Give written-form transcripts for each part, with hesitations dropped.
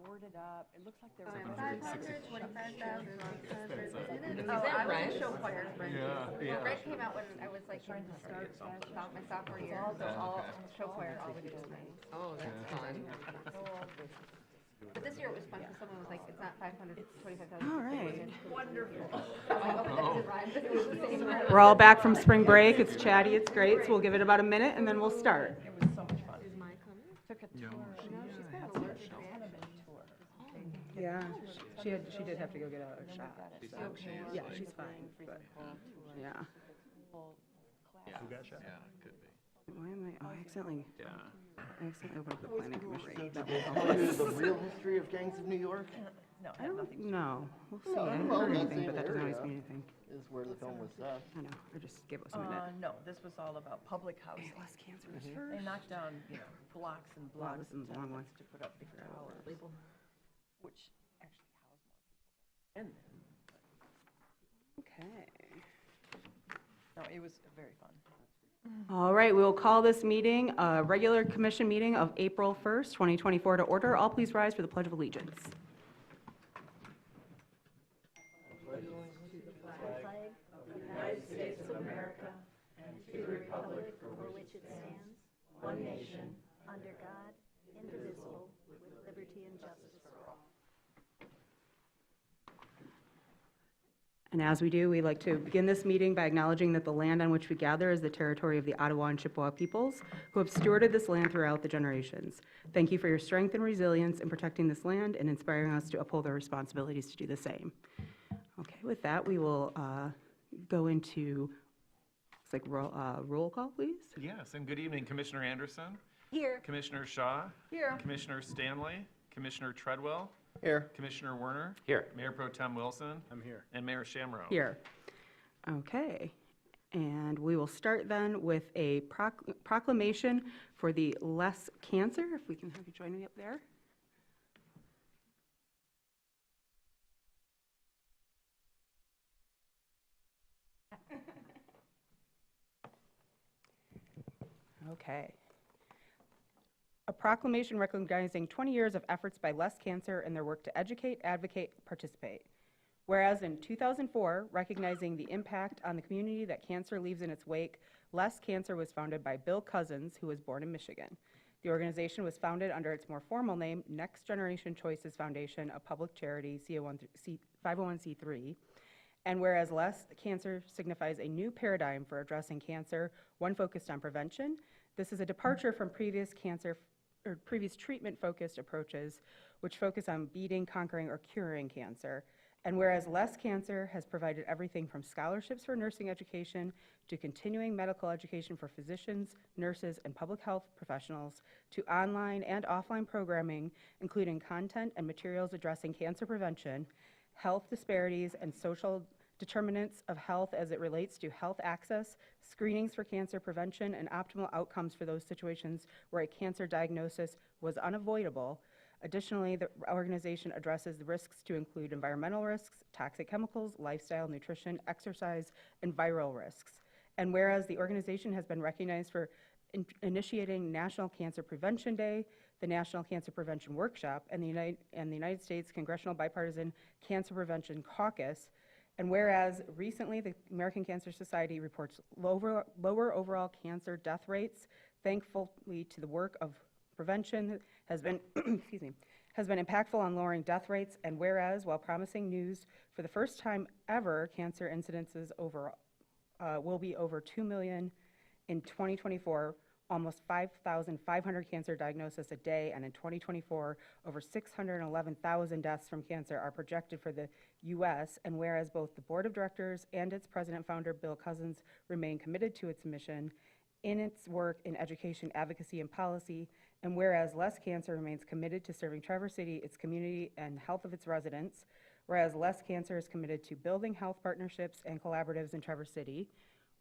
boarded up. It looks like they're. 500, 25,600. Is Oh, that I was rent? in show choir. Yeah. Rent came out when I was like in my sophomore year, so all show choir all we did was rent. Oh, that's fun. But this year it was fun because someone was like, it's not 500, 25,000. All right. Wonderful. I'm like, okay, that didn't rhyme, but it was the same. We're all back from spring break. It's chatty, it's great, so we'll give it about a minute and then we'll start. It was so much fun. Took a tour. Yeah, she did have to go get a shot. So. Yeah, she's fine, but, yeah. Who got shot? Yeah, it could be. Why am I accidentally opened up the planning commission. Did they tell you the real history of gangs of New York? No, I had don't nothing. know. We'll see. No, I haven't well, heard that anything, same but that doesn't always area. mean anything. Is where the film was set. I know, or just give us a minute. No, this was all about public housing. Less cancerous They first. knocked down, blocks and blocks This is of a long one. tenements to put up big towers, which actually house more people. Okay. No, it was very fun. All right, we will call this meeting a regular commission meeting of April 1st, 2024 to order. All please rise for the Pledge of Allegiance. under God, indivisible, with liberty and justice for all. And as we do, we'd like to begin this meeting by acknowledging that the land on which we gather is the territory of the Ottawa and Chippewa peoples, who have stewarded this land throughout the generations. Thank you for your strength and resilience in protecting this land and inspiring us to uphold our responsibilities to do the same. Okay, with that, we will go into, it's like roll call, please. Yes, and good evening, Commissioner Anderson, Here. Commissioner Shaw, Here. Commissioner Stanley, Commissioner Treadwell, Here. Commissioner Werner, Here. Mayor Pro Tem Wilson, I'm here. and Mayor Shamro. Here. Okay. And we will start then with a proclamation for the Less Cancer, if we can have you join me up there. Okay. A proclamation recognizing 20 years of efforts by Less Cancer in their work to educate, advocate, participate. Whereas in 2004, recognizing the impact on the community that cancer leaves in its wake, Less Cancer was founded by Bill Cousins, who was born in Michigan. The organization was founded under its more formal name, Next Generation Choices Foundation, a public charity, 501c3. And whereas Less Cancer signifies a new paradigm for addressing cancer, one focused on prevention, this is a departure from previous treatment-focused approaches, which focus on beating, conquering, or curing cancer. And whereas Less Cancer has provided everything from scholarships for nursing education to continuing medical education for physicians, nurses, and public health professionals, to online and offline programming, including content and materials addressing cancer prevention, health disparities, and social determinants of health as it relates to health access, screenings for cancer prevention, and optimal outcomes for those situations where a cancer diagnosis was unavoidable. Additionally, the organization addresses the risks to include environmental risks, toxic chemicals, lifestyle, nutrition, exercise, and viral risks. And whereas the organization has been recognized for initiating National Cancer Prevention Day, the National Cancer Prevention Workshop, and the United States Congressional Bipartisan Cancer Prevention Caucus, and whereas recently the American Cancer Society reports lower overall cancer death rates, thankfully to the work of prevention has been, excuse me, has been impactful on lowering death rates, and whereas while promising news for the first time ever, cancer incidences will be over 2 million in 2024, almost 5,500 cancer diagnoses a day, and in 2024, over 611,000 deaths from cancer are projected for the U.S., and whereas both the board of directors and its president-founder, Bill Cousins, remain committed to its mission in its work in education, advocacy, and policy, and whereas Less Cancer remains committed to serving Traverse City, its community, and health of its residents, whereas Less Cancer is committed to building health partnerships and collaboratives in Traverse City,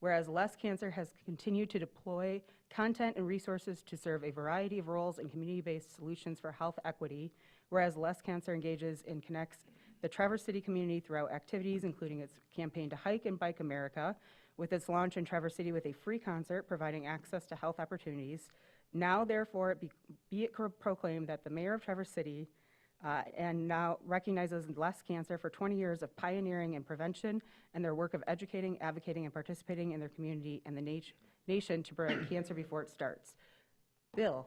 whereas Less Cancer has continued to deploy content and resources to serve a variety of roles in community-based solutions for health equity, whereas Less Cancer engages and connects the Traverse City community throughout activities, including its campaign to Hike and Bike America, with its launch in Traverse City with a free concert providing access to health opportunities. Now, therefore, be it proclaimed that the mayor of Traverse City, and now recognizes Les Cancer for 20 years of pioneering in prevention and their work of educating, advocating, and participating in their community and the nation to prevent cancer before it starts. Bill,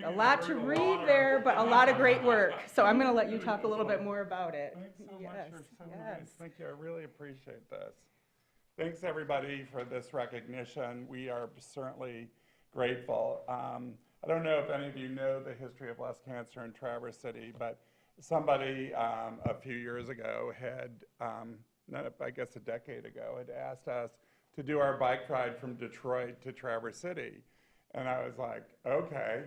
a lot to read there, but a lot of great work. So I'm going to let you talk a little bit more about it. Thanks so much. Yes, You're so yes. nice. Thank you. I really appreciate this. Thanks, everybody, for this recognition. We are certainly grateful. I don't know if any of you know the history of breast cancer in Traverse City, but somebody a few years ago had, I guess a decade ago, had asked us to do our bike ride from Detroit to Traverse City. And I was like, okay.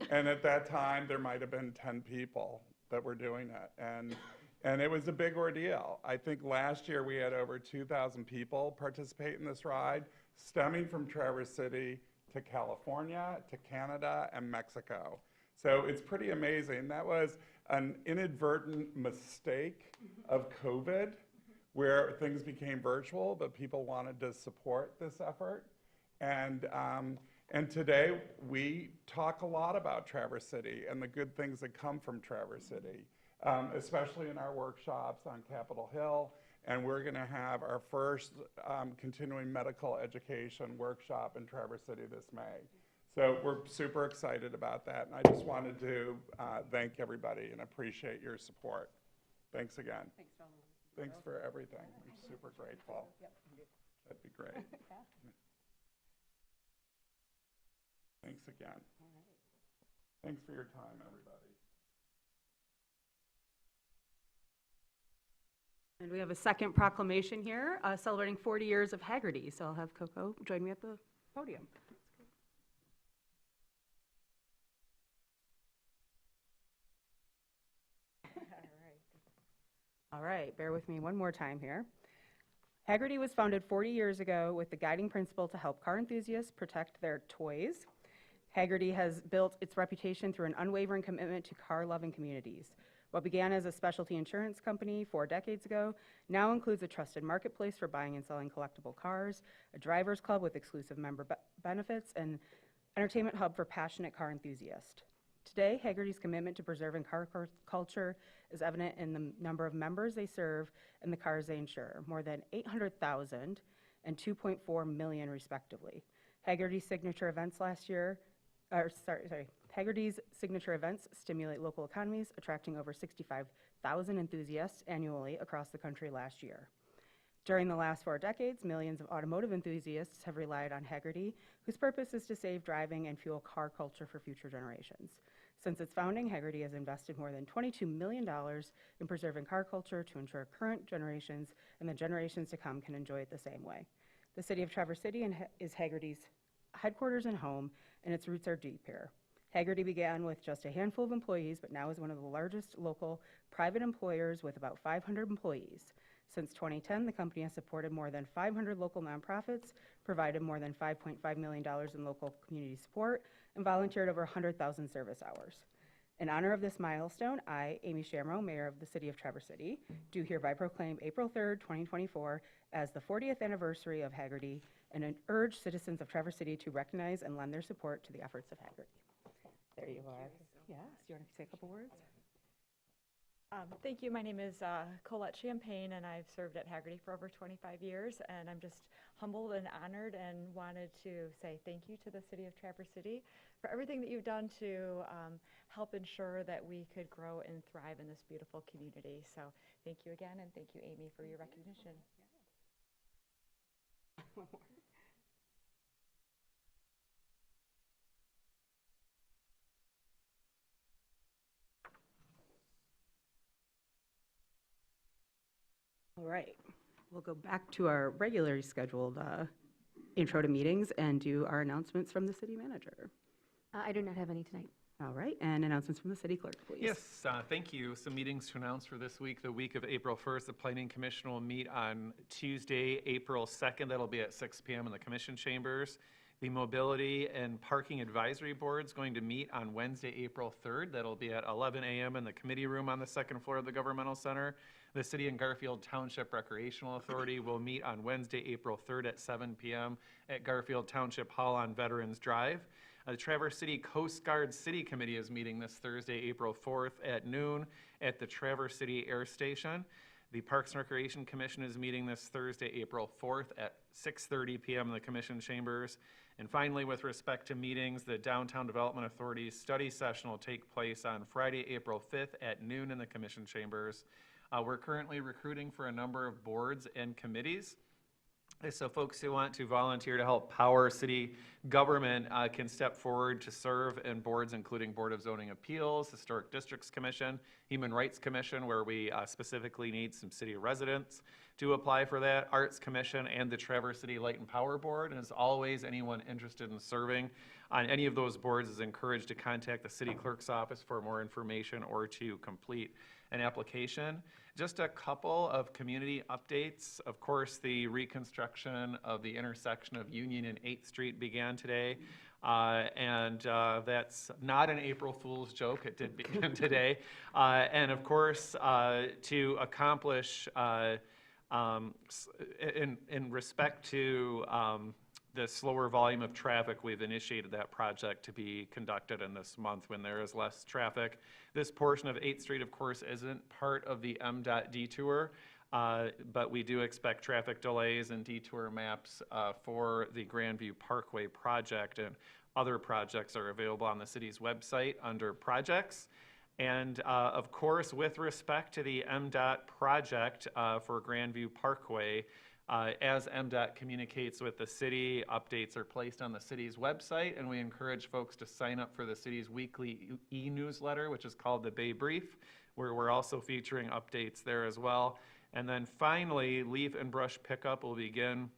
And at that time, there might have been 10 people that were doing it. And it was a big ordeal. I think last year we had over 2,000 people participate in this ride, stemming from Traverse City to California, to Canada, and Mexico. So it's pretty amazing. That was an inadvertent mistake of COVID, where things became virtual, but people wanted to support this effort. And today we talk a lot about Traverse City and the good things that come from Traverse City, especially in our workshops on Capitol Hill. And we're going to have our first continuing medical education workshop in Traverse City this May. So we're super excited about that. And I just wanted to thank everybody and appreciate your support. Thanks again. Thanks for everything. I'm super grateful. That'd be great. Thanks again. Thanks for your time, everybody. And we have a second proclamation here, celebrating 40 years of Haggerty. So I'll have Coco join me at the podium. All right, bear with me one more time here. Haggerty was founded 40 years ago with the guiding principle to help car enthusiasts protect their toys. Haggerty has built its reputation through an unwavering commitment to car-loving communities. What began as a specialty insurance company 4 decades ago now includes a trusted marketplace for buying and selling collectible cars, a driver's club with exclusive member benefits, and entertainment hub for passionate car enthusiasts. Today, Haggerty's commitment to preserving car culture is evident in the number of members they serve and the cars they insure, more than 800,000 and 2.4 million respectively. Haggerty's signature events Haggerty's signature events stimulate local economies, attracting over 65,000 enthusiasts annually across the country last year. During the last 4 decades, millions of automotive enthusiasts have relied on Haggerty, whose purpose is to save driving and fuel car culture for future generations. Since its founding, Haggerty has invested more than $22 million in preserving car culture to ensure current generations and the generations to come can enjoy it the same way. The city of Traverse City is Haggerty's headquarters and home, and its roots are deep here. Haggerty began with just a handful of employees, but now is one of the largest local private employers with about 500 employees. Since 2010, the company has supported more than 500 local nonprofits, provided more than $5.5 million in local community support, and volunteered over 100,000 service hours. In honor of this milestone, I, Amy Shamrow, Mayor of the City of Traverse City, do hereby proclaim April 3rd, 2024 as the 40th anniversary of Haggerty and urge citizens of Traverse City to recognize and lend their support to the efforts of Haggerty. There you are. Yes, do you want to say a couple words? Thank you. My name is Colette Champagne, and I've served at Haggerty for over 25 years, and I'm just humbled and honored and wanted to say thank you to the City of Traverse City for everything that you've done to help ensure that we could grow and thrive in this beautiful community. So thank you again, and thank you, Amy, for your recognition. All right, we'll go back to our regularly scheduled intro to meetings and do our announcements from the city manager. I do not have any tonight. All right, and announcements from the city clerk, please. Yes, thank you. Some meetings to announce for this week. The week of April 1st, the Planning Commission will meet on Tuesday, April 2nd. That'll be at 6 p.m. in the Commission chambers. The Mobility and Parking Advisory Board is going to meet on Wednesday, April 3rd. That'll be at 11 a.m. in the committee room on the second floor of the Governmental Center. The City and Garfield Township Recreational Authority will meet on Wednesday, April 3rd at 7 p.m. at Garfield Township Hall on Veterans Drive. The Traverse City Coast Guard City Committee is meeting this Thursday, April 4th at noon at the Traverse City Air Station. The Parks and Recreation Commission is meeting this Thursday, April 4th at 6:30 p.m. in the Commission chambers. And finally, with respect to meetings, the Downtown Development Authority's study session will take place on Friday, April 5th at noon in the Commission chambers. We're currently recruiting for a number of boards and committees. So folks who want to volunteer to help power city government can step forward to serve in boards including Board of Zoning Appeals, Historic Districts Commission, Human Rights Commission, where we specifically need some city residents to apply for that, Arts Commission, and the Traverse City Light and Power Board. And as always, anyone interested in serving on any of those boards is encouraged to contact the city clerk's office for more information or to complete an application. Just a couple of community updates. Of course, the reconstruction of the intersection of Union and 8th Street began today. That's not an April Fool's joke. It did begin today. And of course, to accomplish, in respect to the slower volume of traffic, we've initiated that project to be conducted in this month when there is less traffic. This portion of 8th Street, of course, isn't part of the MDOT detour, but we do expect traffic delays and detour maps for the Grandview Parkway project, and other projects are available on the city's website under projects. And of course, with respect to the MDOT project for Grandview Parkway, as MDOT communicates with the city, updates are placed on the city's website, and we encourage folks to sign up for the city's weekly e-newsletter, which is called the Bay Brief, where we're also featuring updates there as well. And then finally, leaf and brush pickup will begin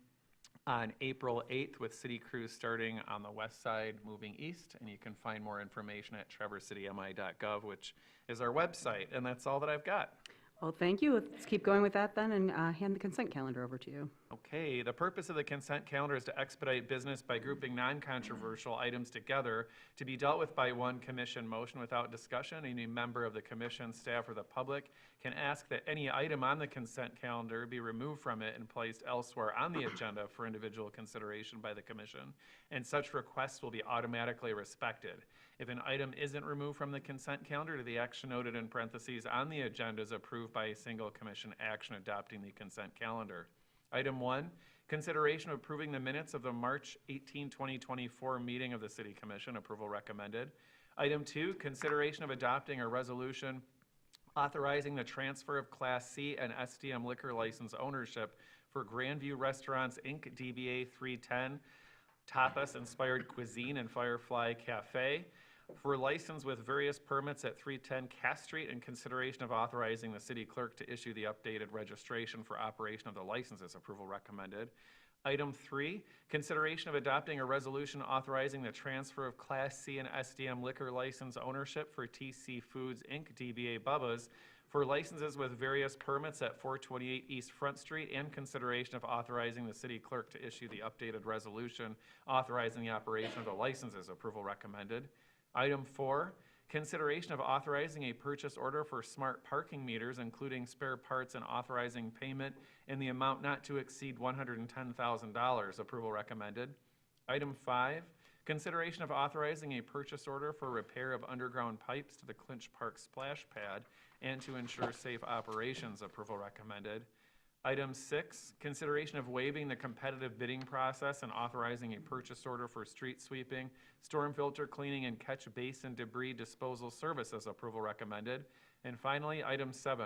on April 8th with city crews starting on the west side moving east, and you can find more information at traversitymi.gov, which is our website. And that's all that I've got. Well, thank you. Let's keep going with that then and hand the consent calendar over to you. Okay, the purpose of the consent calendar is to expedite business by grouping non-controversial items together to be dealt with by one commission motion without discussion. Any member of the commission, staff, or the public can ask that any item on the consent calendar be removed from it and placed elsewhere on the agenda for individual consideration by the commission, and such requests will be automatically respected. If an item isn't removed from the consent calendar, the action noted in parentheses on the agenda is approved by a single commission action adopting the consent calendar. Item 1, consideration of approving the minutes of the March 18, 2024 meeting of the City Commission. Approval recommended. Item 2, consideration of adopting a resolution authorizing the transfer of Class C and SDM liquor license ownership for Grandview Restaurants, Inc., DBA 310, Tapas-inspired cuisine and Firefly Cafe, for license with various permits at 310 Cass Street, in consideration of authorizing the city clerk to issue the updated registration for operation of the licenses. Approval recommended. Item 3, consideration of adopting a resolution authorizing the transfer of Class C and SDM liquor license ownership for TC Foods, Inc., DBA Bubba's, for licenses with various permits at 428 East Front Street, and consideration of authorizing the city clerk to issue the updated resolution authorizing the operation of the licenses. Approval recommended. Item 4, consideration of authorizing a purchase order for smart parking meters, including spare parts, and authorizing payment in the amount not to exceed $110,000. Approval recommended. Item 5, consideration of authorizing a purchase order for repair of underground pipes to the Clinch Park splash pad and to ensure safe operations. Approval recommended. Item 6, consideration of waiving the competitive bidding process and authorizing a purchase order for street sweeping, storm filter cleaning, and catch basin debris disposal services. Approval recommended. And finally, item 7,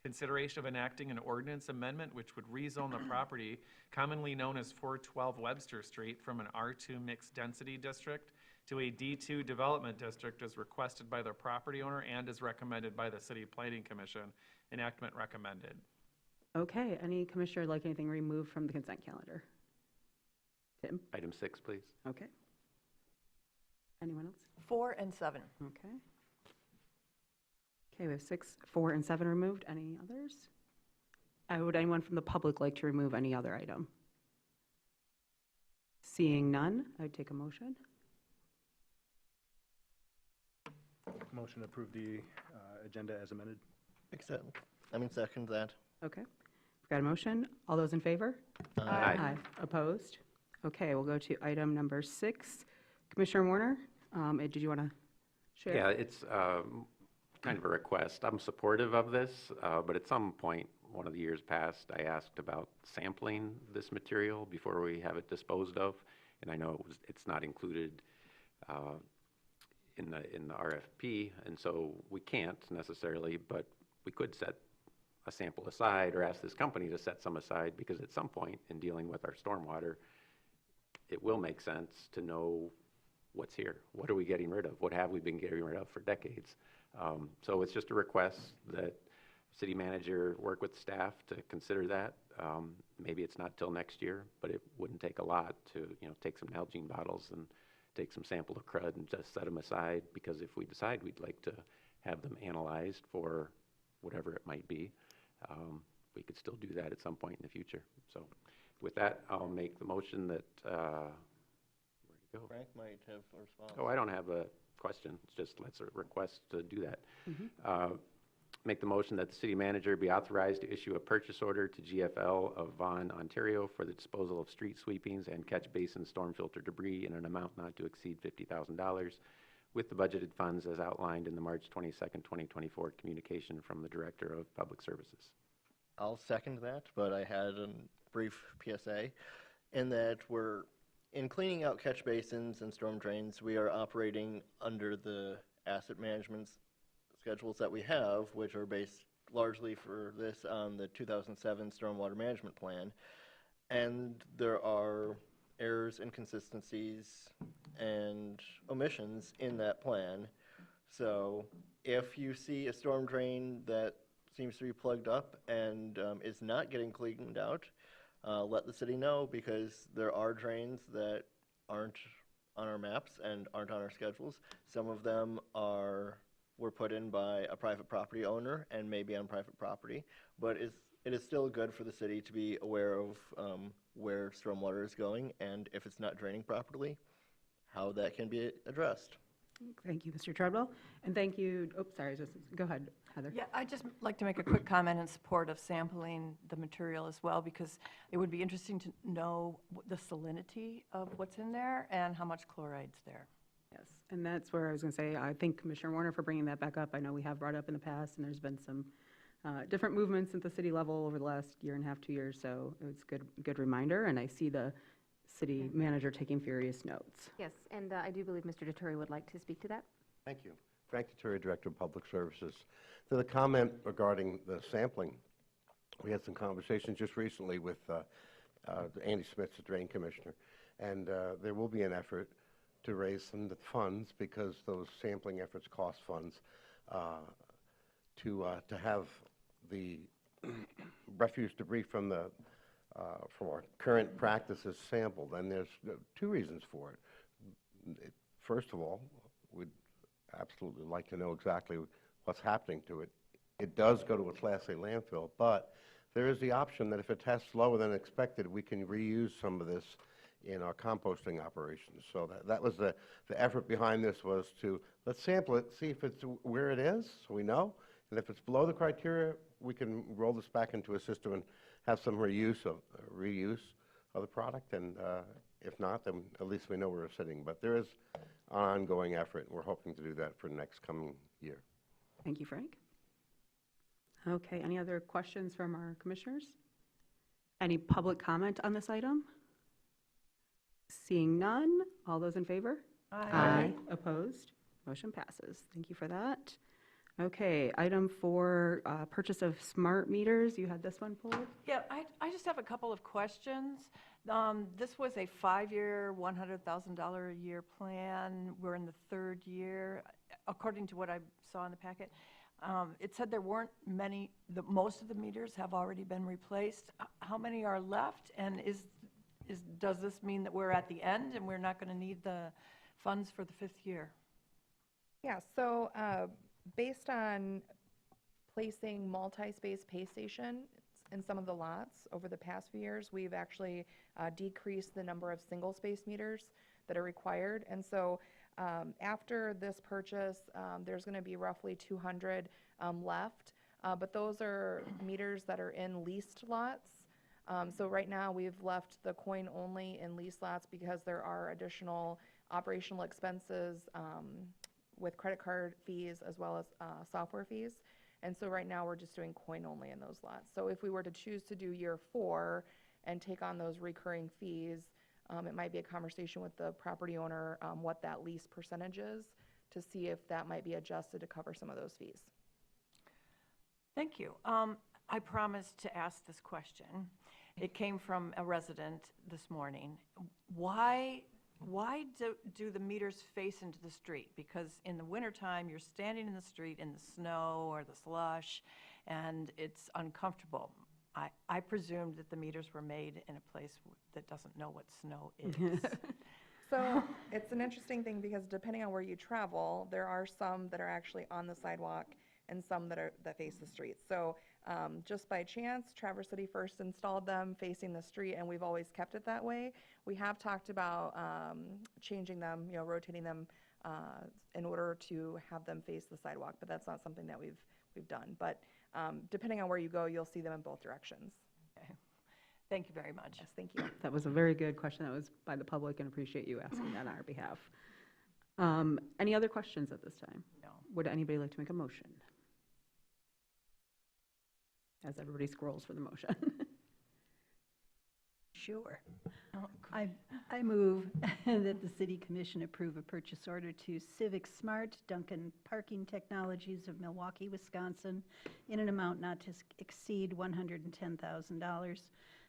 consideration of enacting an ordinance amendment which would rezone the property commonly known as 412 Webster Street from an R2 mixed density district to a D2 development district as requested by the property owner and as recommended by the City Planning Commission. Enactment recommended. Okay, any commissioner like anything removed from the consent calendar? Tim? Item 6, please. Okay. Anyone else? 4 and 7. Okay. Okay, we have 6, 4, and 7 removed. Any others? Would anyone from the public like to remove any other item? Seeing none, I would take a motion. Motion to approve the agenda as amended. Second that. Okay. We've got a motion. All those in favor? Aye. Opposed? Okay, we'll go to item number 6, Commissioner Warner, did you want to share? Yeah, it's kind of a request. I'm supportive of this, but at some point, one of the years past, I asked about sampling this material before we have it disposed of, and I know it's not included in the RFP, and so we can't necessarily, but we could set a sample aside or ask this company to set some aside, because at some point in dealing with our stormwater, it will make sense to know what's here. What are we getting rid of? What have we been getting rid of for decades? So it's just a request that city manager work with staff to consider that. Maybe it's not till next year, but it wouldn't take a lot to, take some Nalgene bottles and take some sample of crud and just set them aside, because if we decide we'd like to have them analyzed for whatever it might be, we could still do that at some point in the future. So with that, I'll make the motion that, where'd it go? Frank might have a response. Oh, I don't have a question. It's just let's request to do that. Make the motion that the city manager be authorized to issue a purchase order to GFL of Vaughan, Ontario for the disposal of street sweepings and catch basin storm filter debris in an amount not to exceed $50,000 with the budgeted funds as outlined in the March 22nd, 2024 communication from the Director of Public Services. I'll second that, but I had a brief PSA in that in cleaning out catch basins and storm drains, we are operating under the asset management schedules that we have, which are based largely for this on the 2007 Stormwater Management Plan. And there are errors, inconsistencies, and omissions in that plan. So if you see a storm drain that seems to be plugged up and is not getting cleaned out, let the city know, because there are drains that aren't on our maps and aren't on our schedules. Some of them were put in by a private property owner and maybe on private property, but it is still good for the city to be aware of where stormwater is going, and if it's not draining properly, how that can be addressed. Thank you, Mr. Treadwell, and thank you, go ahead, Heather. Yeah, I'd just like to make a quick comment in support of sampling the material as well, because it would be interesting to know the salinity of what's in there and how much chloride's there. Yes, and that's where I was going to say, I thank Commissioner Warner for bringing that back up. I know we have brought it up in the past, and there's been some different movements at the city level over the last year and a half, 2 years, so it was a good reminder, and I see the city manager taking furious notes. Yes, and I do believe Mr. DeTuri would like to speak to that. Thank you. Frank DeTuri, Director of Public Services. To the comment regarding the sampling, we had some conversations just recently with Andy Smith, the Drain Commissioner, and there will be an effort to raise some funds, because those sampling efforts cost funds, to have the refuse debris from our current practices sampled. And there's two reasons for it. First of all, we'd absolutely like to know exactly what's happening to it. It does go to a Class A landfill, but there is the option that if it tests lower than expected, we can reuse some of this in our composting operations. So that was the effort behind this, was to let's sample it, see if it's where it is, so we know, and if it's below the criteria, we can roll this back into a system and have some reuse of the product, and if not, then at least we know where it's sitting. But there is an ongoing effort, and we're hoping to do that for the next coming year. Thank you, Frank. Okay, any other questions from our commissioners? Any public comment on this item? Seeing none, all those in favor? Aye. Opposed? Motion passes. Thank you for that. Okay, item 4, purchase of smart meters. You had this one pulled? Yeah, I just have a couple of questions. This was a 5-year, $100,000 a year plan. We're in the 3rd year. According to what I saw in the packet, it said there weren't many, most of the meters have already been replaced. How many are left? And does this mean that we're at the end and we're not going to need the funds for the 5th year? Yeah, so based on placing multi-space pay stations in some of the lots over the past few years, we've actually decreased the number of single-space meters that are required. And so after this purchase, there's going to be roughly 200 left, but those are meters that are in leased lots. So right now we've left the coin only in lease lots because there are additional operational expenses with credit card fees as well as software fees. And so right now, we're just doing coin only in those lots. So if we were to choose to do year 4 and take on those recurring fees, it might be a conversation with the property owner, what that lease percentage is, to see if that might be adjusted to cover some of those fees. Thank you. I promised to ask this question. It came from a resident this morning. Why do the meters face into the street? Because in the wintertime, you're standing in the street in the snow or the slush, and it's uncomfortable. I presumed that the meters were made in a place that doesn't know what snow is. So it's an interesting thing because depending on where you travel, there are some that are actually on the sidewalk and some that face the street. So just by chance, Traverse City first installed them facing the street, and we've always kept it that way. We have talked about changing them, rotating them in order to have them face the sidewalk, but that's not something that we've done. But depending on where you go, you'll see them in both directions. Okay. Thank you very much. Yes, thank you. That was a very good question. That was by the public, and appreciate you asking that on our behalf. Any other questions at this time? No. Would anybody like to make a motion? As everybody scrolls for the motion. Sure. Oh, I move that the city commission approve a purchase order to Civic Smart Duncan Parking Technologies of Milwaukee, Wisconsin, in an amount not to exceed $110,000,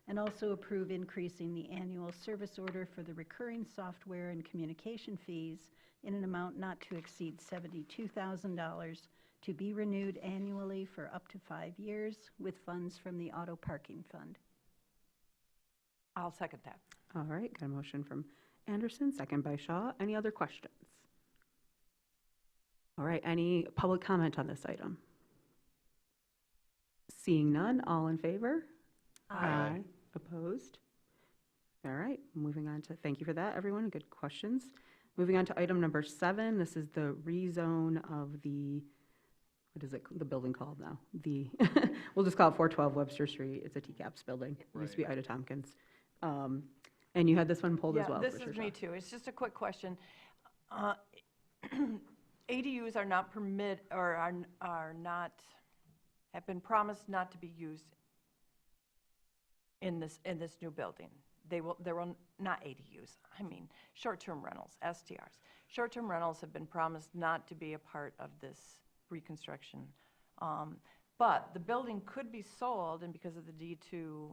and also approve increasing the annual service order for the recurring software and communication fees in an amount not to exceed $72,000 to be renewed annually for up to 5 years with funds from the Auto Parking Fund. I'll second that. All right, got a motion from Anderson, second by Shaw. Any other questions? All right, any public comment on this item? Seeing none, all in favor? Aye. Opposed? All right, moving on to, thank you for that, everyone, good questions. Moving on to item number 7, this is the rezone of the, what is it, the building called now? The, we'll just call it 412 Webster Street. It's a TCAPS building. It used to be Ida Tompkins. And you had this one pulled as well. Yeah, this Patricia. is me too. It's just a quick question. ADUs are not are not, have been promised not to be used in this new building. There will not ADUs. I mean, short-term rentals, STRs. Short-term rentals have been promised not to be a part of this reconstruction. But the building could be sold, and because of the D2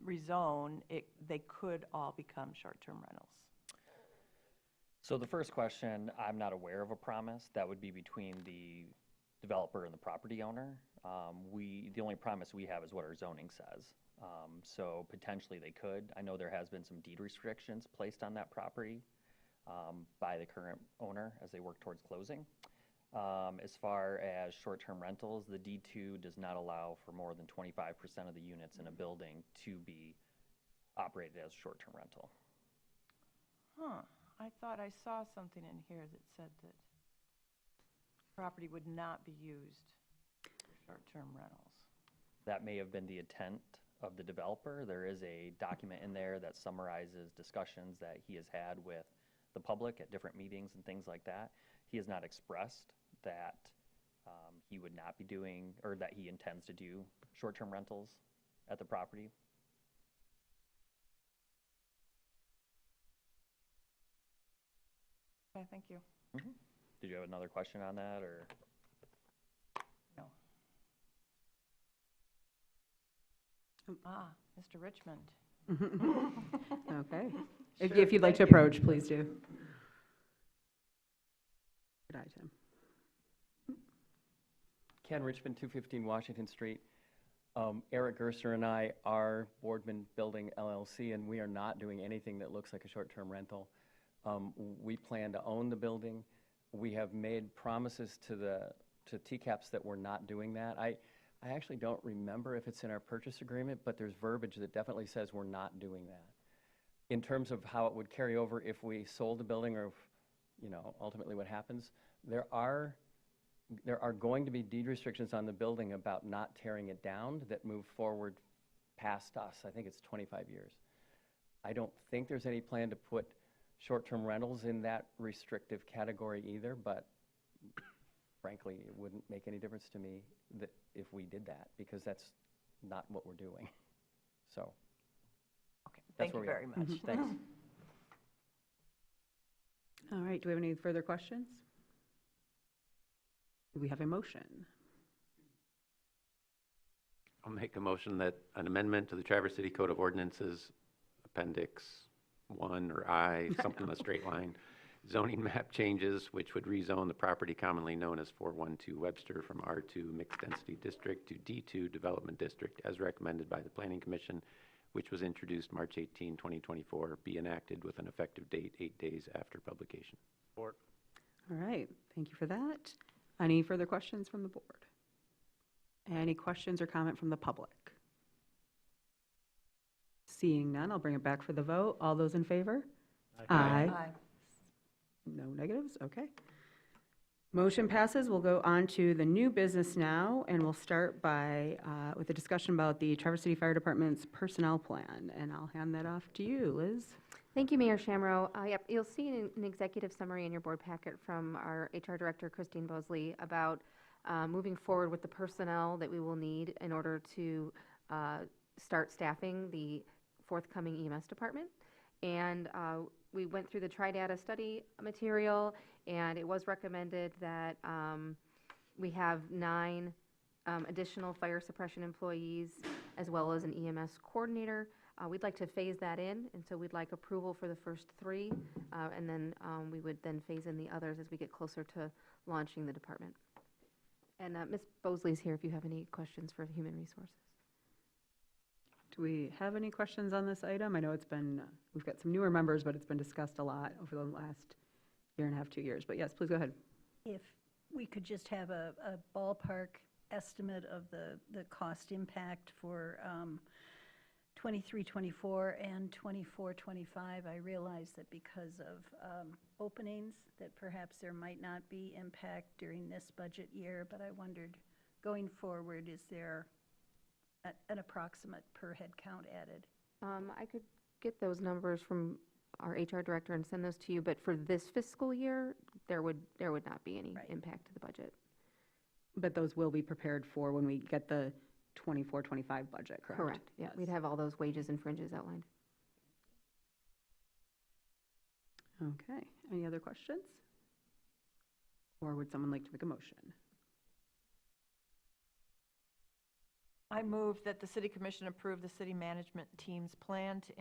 rezone, they could all become short-term rentals. So the first question, I'm not aware of a promise. That would be between the developer and the property owner. The only promise we have is what our zoning says. So potentially they could. I know there has been some deed restrictions placed on that property by the current owner as they work towards closing. As far as short-term rentals, the D2 does not allow for more than 25% of the units in a building to be operated as short-term rental. Huh. I thought I saw something in here that said that property would not be used for short-term rentals. That may have been the intent of the developer. There is a document in there that summarizes discussions that he has had with the public at different meetings and things like that. He has not expressed that he would not be doing, or that he intends to do short-term rentals at the property. Okay, thank you. Mm-hmm. Did you have another question on that, or? No. Mr. Richmond. Okay. Sure, If you'd like to thank you. approach, please do. Good eye, Tim. Ken Richmond, 215 Washington Street. Eric Gerster and I are Boardman Building LLC, and we are not doing anything that looks like a short-term rental. We plan to own the building. We have made promises to TCAPS that we're not doing that. I actually don't remember if it's in our purchase agreement, but there's verbiage that definitely says we're not doing that. In terms of how it would carry over if we sold the building, or if, ultimately what happens, there are going to be deed restrictions on the building about not tearing it down that move forward past us. I think it's 25 years. I don't think there's any plan to put short-term rentals in that restrictive category either, but frankly, it wouldn't make any difference to me that if we did that, because that's not what we're doing. So, Okay, that's thank you where we are. very much. Thanks. All right, do we have any further questions? Do we have a motion? I'll make a motion that an amendment to the Traverse City Code of Ordinances, Appendix 1 or I, something in a straight line, zoning map changes, which would rezone the property commonly known as 412 Webster from R2 Mixed Density District to D2 Development District, as recommended by the Planning Commission, which was introduced March 18, 2024, be enacted with an effective date 8 days after publication. Support. All right, thank you for that. Any further questions from the board? Any questions or comment from the public? Seeing none, I'll bring it back for the vote. All those in favor? Aye. Aye. No negatives, okay. Motion passes. We'll go on to the new business now, and we'll start by, with a discussion about the Traverse City Fire Department's personnel plan, and I'll hand that off to you, Liz. Thank you, Mayor Shamro. Yep, you'll see an executive summary in your board packet from our HR Director, Christine Bosley, about moving forward with the personnel that we will need in order to start staffing the forthcoming EMS department. And we went through the Tri-Data study material, and it was recommended that we have 9 additional fire suppression employees, as well as an EMS coordinator. We'd like to phase that in, and so we'd like approval for the first 3, and then we would then phase in the others as we get closer to launching the department. And Ms. Bosley's here if you have any questions for Human Resources. Do we have any questions on this item? I know it's been, we've got some newer members, but it's been discussed a lot over the last 1.5 to 2 years. But yes, please go ahead. If we could just have a ballpark estimate of the cost impact for 23-24 and 24-25. I realize that because of openings, that perhaps there might not be impact during this budget year, but I wondered, going forward, is there an approximate per head count added? I could get those numbers from our HR Director and send those to you, but for this fiscal year, there would not be any impact to the budget. But those will be prepared for when we get the 24-25 budget, correct? Correct, yeah. Yes. We'd have all those wages and fringes outlined. Okay, any other questions? Or would someone like to make a motion? I move that the City Commission approve the city management team's plan to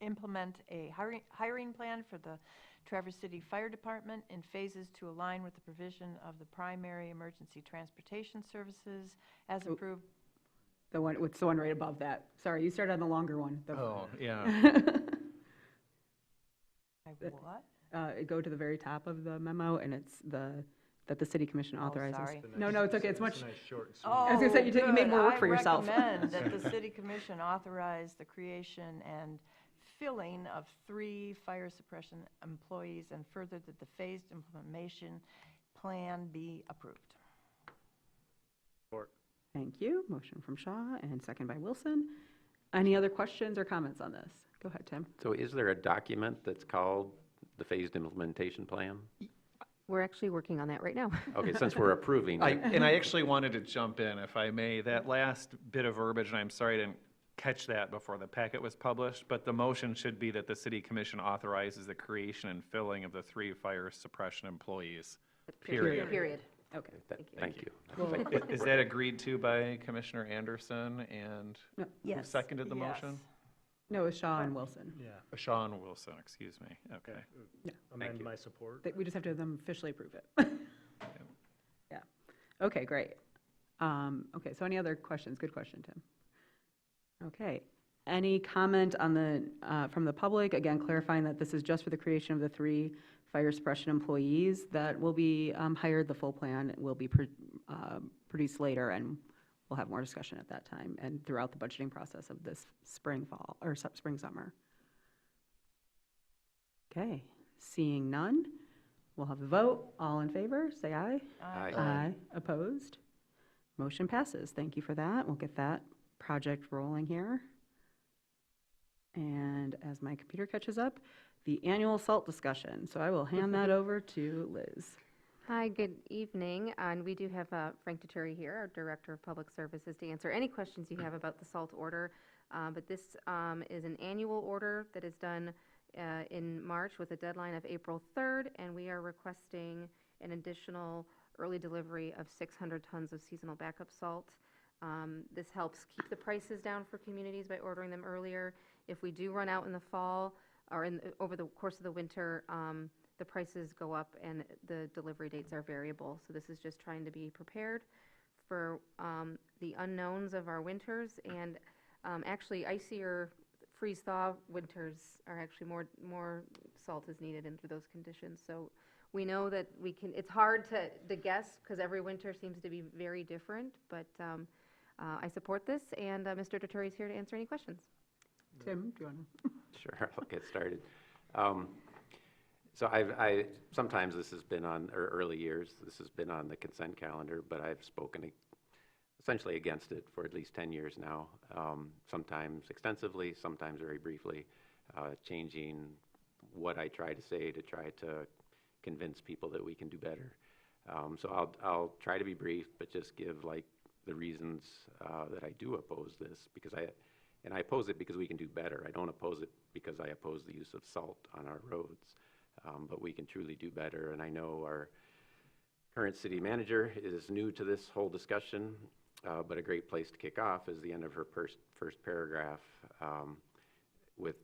implement a hiring plan for the Traverse City Fire Department in phases to align with the provision of the primary emergency transportation services as approved. The one, it's the one right above that. Sorry, you started on the longer one. Oh, yeah. What? Go to the very top of the memo, and it's that the city commission authorizes. Sorry. No, it's okay, it's much. It's a nice short and sweet. Oh, I was gonna say, you made good. more work for yourself. I recommend that the City Commission authorize the creation and filling of 3 fire suppression employees, and further that the phased implementation plan be approved. Support. Thank you. Motion from Shaw and second by Wilson. Any other questions or comments on this? Go ahead, Tim. So is there a document that's called the Phased Implementation Plan? We're actually working on that right now. Okay, since we're approving it. And I actually wanted to jump in, if I may. That last bit of verbiage, and I'm sorry I didn't catch that before the packet was published, but the motion should be that the City Commission authorizes the creation and filling of the 3 fire suppression employees. Period. Period. Okay. Thank you. Is that agreed to by Commissioner Anderson, and who Yes. seconded the Yes. motion? No, it's Shaw and Wilson. Yeah. Sean Wilson, excuse me. Okay. Amend you. my support. We just have to have them officially approve it. Yeah. Okay, great. Okay, so any other questions? Good question, Tim. Okay. Any comment on the, from the public? Again, clarifying that this is just for the creation of the 3 fire suppression employees that will be hired. The full plan will be produced later, and we'll have more discussion at that time and throughout the budgeting process of this spring, fall, or spring, summer. Okay, seeing none, we'll have a vote. All in favor, say aye. Aye. Aye. Opposed? Motion passes. Thank you for that. We'll get that project rolling here. And as my computer catches up, the annual salt discussion. So I will hand that over to Liz. Hi, good evening. And we do have Frank Deturi here, our Director of Public Services, to answer any questions you have about the SALT order. But this is an annual order that is done in March with a deadline of April 3rd, and we are requesting an additional early delivery of 600 tons of seasonal backup salt. This helps keep the prices down for communities by ordering them earlier. If we do run out in the fall or over the course of the winter, the prices go up and the delivery dates are variable. So this is just trying to be prepared for the unknowns of our winters. And actually, icier freeze-thaw winters are actually more salt is needed under those conditions. So we know that we can, it's hard to guess because every winter seems to be very different, but I support this, and Mr. Deturi is here to answer any questions. Tim, do you want to? Sure, I'll get started. So sometimes this has been on, or early years, this has been on the consent calendar, but I've spoken essentially against it for at least 10 years now, sometimes extensively, sometimes very briefly, changing what I try to say to try to convince people that we can do better. So I'll try to be brief, but just give like the reasons that I do oppose this, because I oppose it because we can do better. I don't oppose it because I oppose the use of salt on our roads. But we can truly do better. And I know our current city manager is new to this whole discussion, but a great place to kick off is the end of her first paragraph with,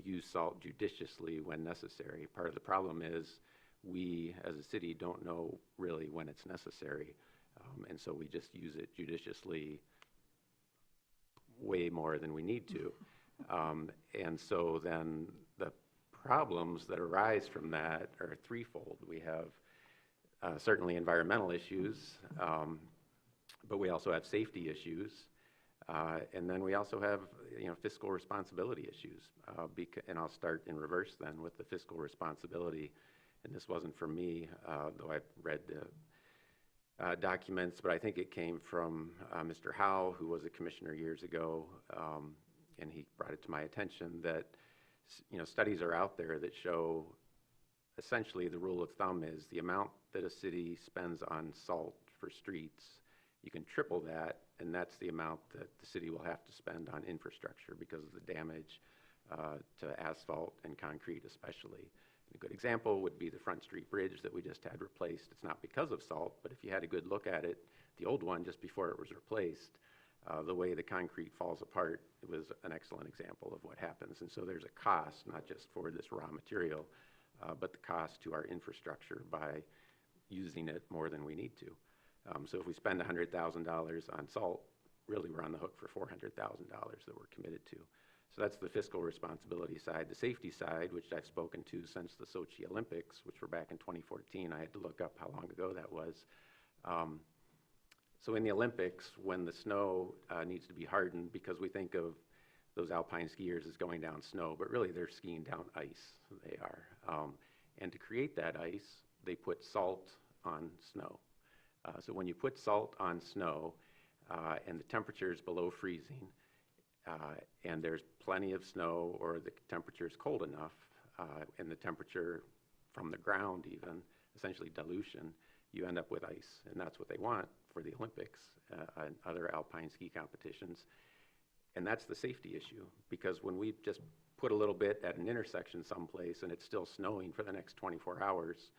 use salt judiciously when necessary. Part of the problem is we, as a city, don't know really when it's necessary. And so we just use it judiciously way more than we need to. And so then the problems that arise from that are threefold. We have certainly environmental issues, but we also have safety issues, and then we also have fiscal responsibility issues. And I'll start in reverse then with the fiscal responsibility. And this wasn't from me, though I've read the documents, but I think it came from Mr. Howe, who was a commissioner years ago, and he brought it to my attention that studies are out there that show essentially the rule of thumb is the amount that a city spends on salt for streets, you can triple that, and that's the amount that the city will have to spend on infrastructure because of the damage to asphalt and concrete especially. And a good example would be the Front Street Bridge that we just had replaced. It's not because of salt, but if you had a good look at it, the old one just before it was replaced, the way the concrete falls apart, it was an excellent example of what happens. And so there's a cost, not just for this raw material, but the cost to our infrastructure by using it more than we need to. So if we spend $100,000 on salt, really we're on the hook for $400,000 that we're committed to. So that's the fiscal responsibility side. The safety side, which I've spoken to since the Sochi Olympics, which were back in 2014, I had to look up how long ago that was. So in the Olympics, when the snow needs to be hardened, because we think of those alpine skiers as going down snow, but really they're skiing down ice, they are. And to create that ice, they put salt on snow. So when you put salt on snow and the temperature is below freezing, and there's plenty of snow or the temperature is cold enough, and the temperature from the ground even, essentially dilution, you end up with ice. And that's what they want for the Olympics and other alpine ski competitions. And that's the safety issue, because when we just put a little bit at an intersection someplace and it's still snowing for the next 24 hours,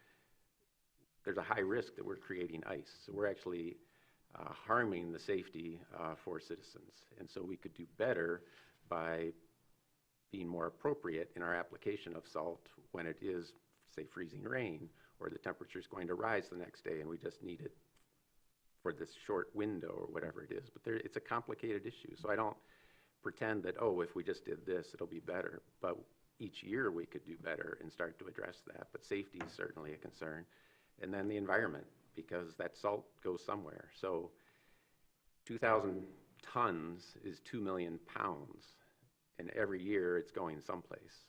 there's a high risk that we're creating ice. So we're actually harming the safety for citizens. And so we could do better by being more appropriate in our application of salt when it is, say, freezing rain, or the temperature is going to rise the next day and we just need it for this short window or whatever it is. But it's a complicated issue. So I don't pretend that, oh, if we just did this, it'll be better. But each year we could do better and start to address that. But safety is certainly a concern. And then the environment, because that salt goes somewhere. So 2,000 tons is 2 million pounds. And every year it's going someplace.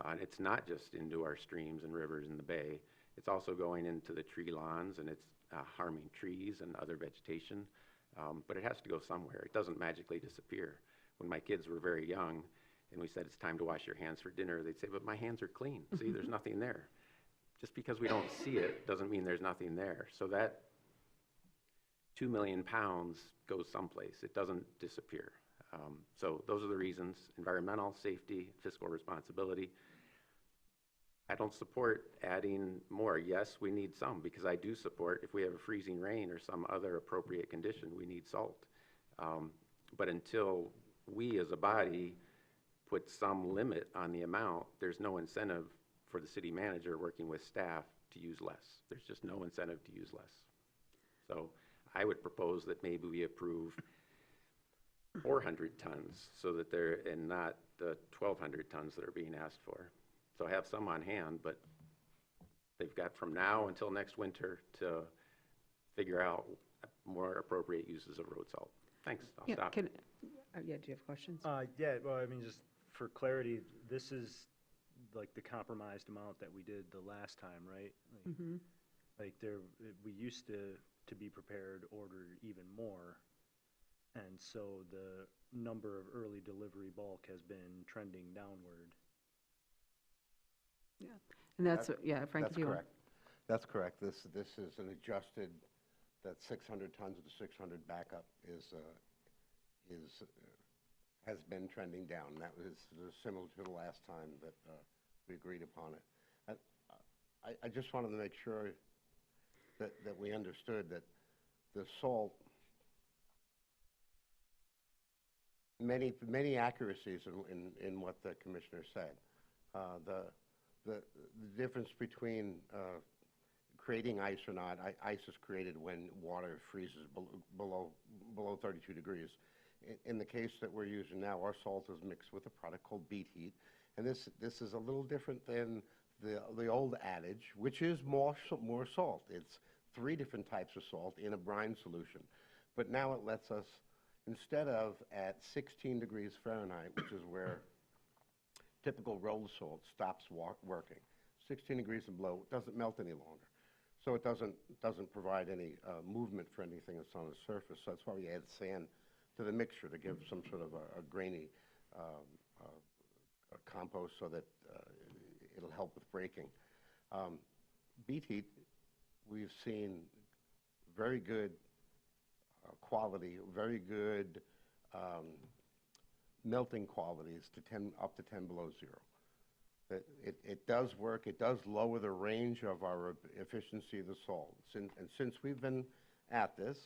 And it's not just into our streams and rivers in the bay. It's also going into the tree lawns, and it's harming trees and other vegetation. But it has to go somewhere. It doesn't magically disappear. When my kids were very young and we said, it's time to wash your hands for dinner, they'd say, but my hands are clean. See, there's nothing there. Just because we don't see it doesn't mean there's nothing there. So that 2 million pounds goes someplace. It doesn't disappear. So those are the reasons: environmental, safety, fiscal responsibility. I don't support adding more. Yes, we need some, because I do support, if we have a freezing rain or some other appropriate condition, we need salt. But until we as a body put some limit on the amount, there's no incentive for the city manager working with staff to use less. There's just no incentive to use less. So I would propose that maybe we approve 400 tons so that they're, and not the 1,200 tons that are being asked for. So have some on hand, but they've got from now until next winter to figure out more appropriate uses of road salt. Thanks, I'll Yeah, stop. yeah, do you have questions? Yeah, well, I mean, just for clarity, this is like the compromised amount that we did the last time, right? Like, Mhm. like we used to be prepared, order even more. And so the number of early delivery bulk has been trending downward. Yeah, and that's, yeah, Frank, That's if you want. correct. That's correct. This is an adjusted, that 600 tons of the 600 backup has been trending down. That was similar to the last time that we agreed upon it. I just wanted to make sure that we understood that the salt, many accuracies in what the commissioner said. The difference between creating ice or not, ice is created when water freezes below 32 degrees. In the case that we're using now, our salt is mixed with a product called beet heat, and this is a little different than the old adage, which is more salt. It's 3 different types of salt in a brine solution. But now it lets us, instead of at 16 degrees Fahrenheit, which is where typical road salt stops working, 16 degrees and below, it doesn't melt any longer. So it doesn't provide any movement for anything that's on the surface. So that's why we add sand to the mixture to give some sort of a grainy compost so that it'll help with breaking. Beet heat, we've seen very good quality, very good melting qualities to up to 10 below zero. It does work. It does lower the range of our efficiency of the salt. And since we've been at this,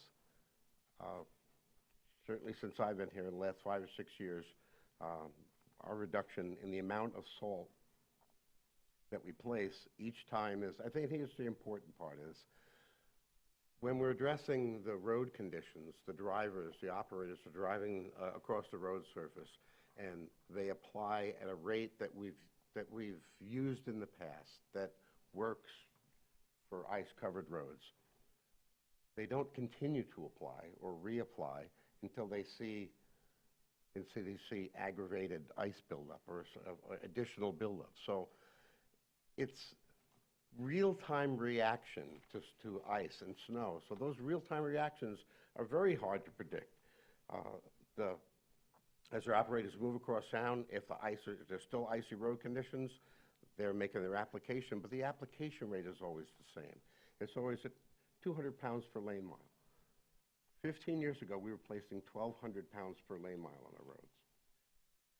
certainly since I've been here in the last 5 or 6 years, our reduction in the amount of salt that we place each time is, I think it's the important part is, when we're addressing the road conditions, the drivers, the operators are driving across the road surface, and they apply at a rate that we've used in the past that works for ice-covered roads. They don't continue to apply or reapply until they see aggravated ice buildup or additional buildup. So it's real-time reaction to ice and snow. So those real-time reactions are very hard to predict. As our operators move across town, if there's still icy road conditions, they're making their application, but the application rate is always the same. It's always at 200 pounds per lane mile. 15 years ago, we were placing 1,200 pounds per lane mile on our roads.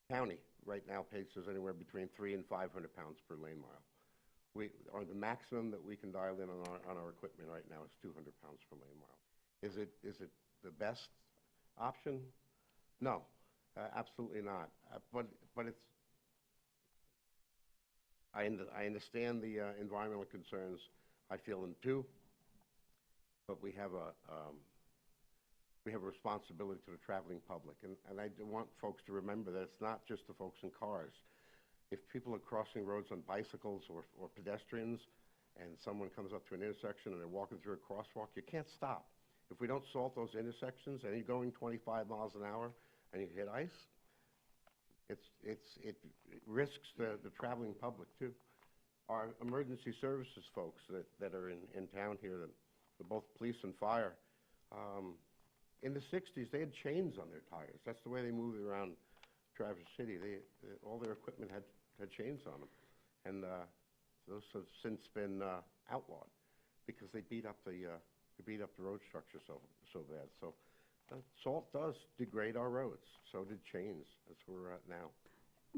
County right now paces anywhere between 300 and 500 pounds per lane mile. The maximum that we can dial in on our equipment right now is 200 pounds per lane mile. Is it the best option? No, absolutely not. But it's. I understand the environmental concerns. I feel them too. But we have a responsibility to the traveling public, and I want folks to remember that it's not just the folks in cars. If people are crossing roads on bicycles or pedestrians, and someone comes up to an intersection and they're walking through a crosswalk, you can't stop. If we don't salt those intersections and you're going 25 miles an hour and you hit ice, it risks the traveling public too. Our emergency services folks that are in town here, both police and fire, in the 60s they had chains on their tires. That's the way they moved around Traverse City, all their equipment had chains on them. And those have since been outlawed because they beat up the road structure so bad. So salt does degrade our roads. So did chains. That's where we're at now.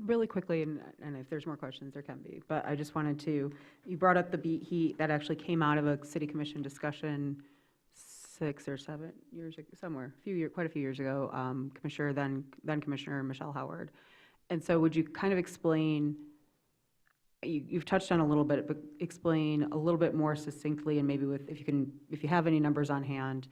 Really quickly, and if there's more questions, there can be, but I just wanted to, you brought up the beet heat that actually came out of a city commission discussion 6 or 7 years ago, somewhere, quite a few years ago, then Commissioner Michelle Howard. And so would you kind of explain, you've touched on a little bit, but explain a little bit more succinctly, and maybe if you have any numbers on hand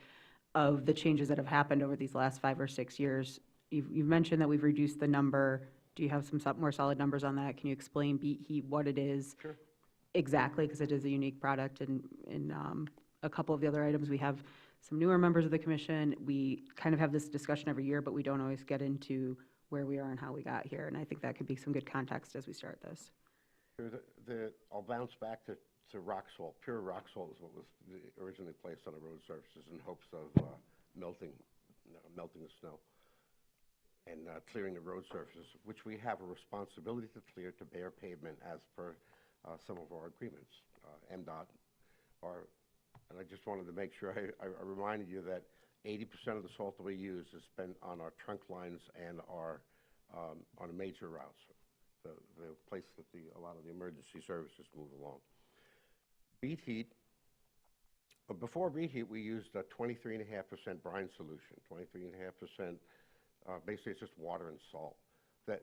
of the changes that have happened over these last 5 or 6 years. You've mentioned that we've reduced the number. Do you have some more solid numbers on that? Can you explain beet heat, what it is? Sure. Exactly, because it is a unique product, and in a couple of the other items, we have some newer members of the commission. We kind of have this discussion every year, but we don't always get into where we are and how we got here, and I think that could be some good context as we start this. I'll bounce back to rock salt. Pure rock salt is what was originally placed on the road surfaces in hopes of melting the snow and clearing the road surfaces, which we have a responsibility to clear to bare pavement as per some of our agreements. MDOT, and I just wanted to make sure I reminded you that 80% of the salt that we use is spent on our trunk lines and on major routes, the place that a lot of the emergency services move along. Beet heat, before beet heat, we used a 23.5% brine solution, 23.5%. Basically, it's just water and salt that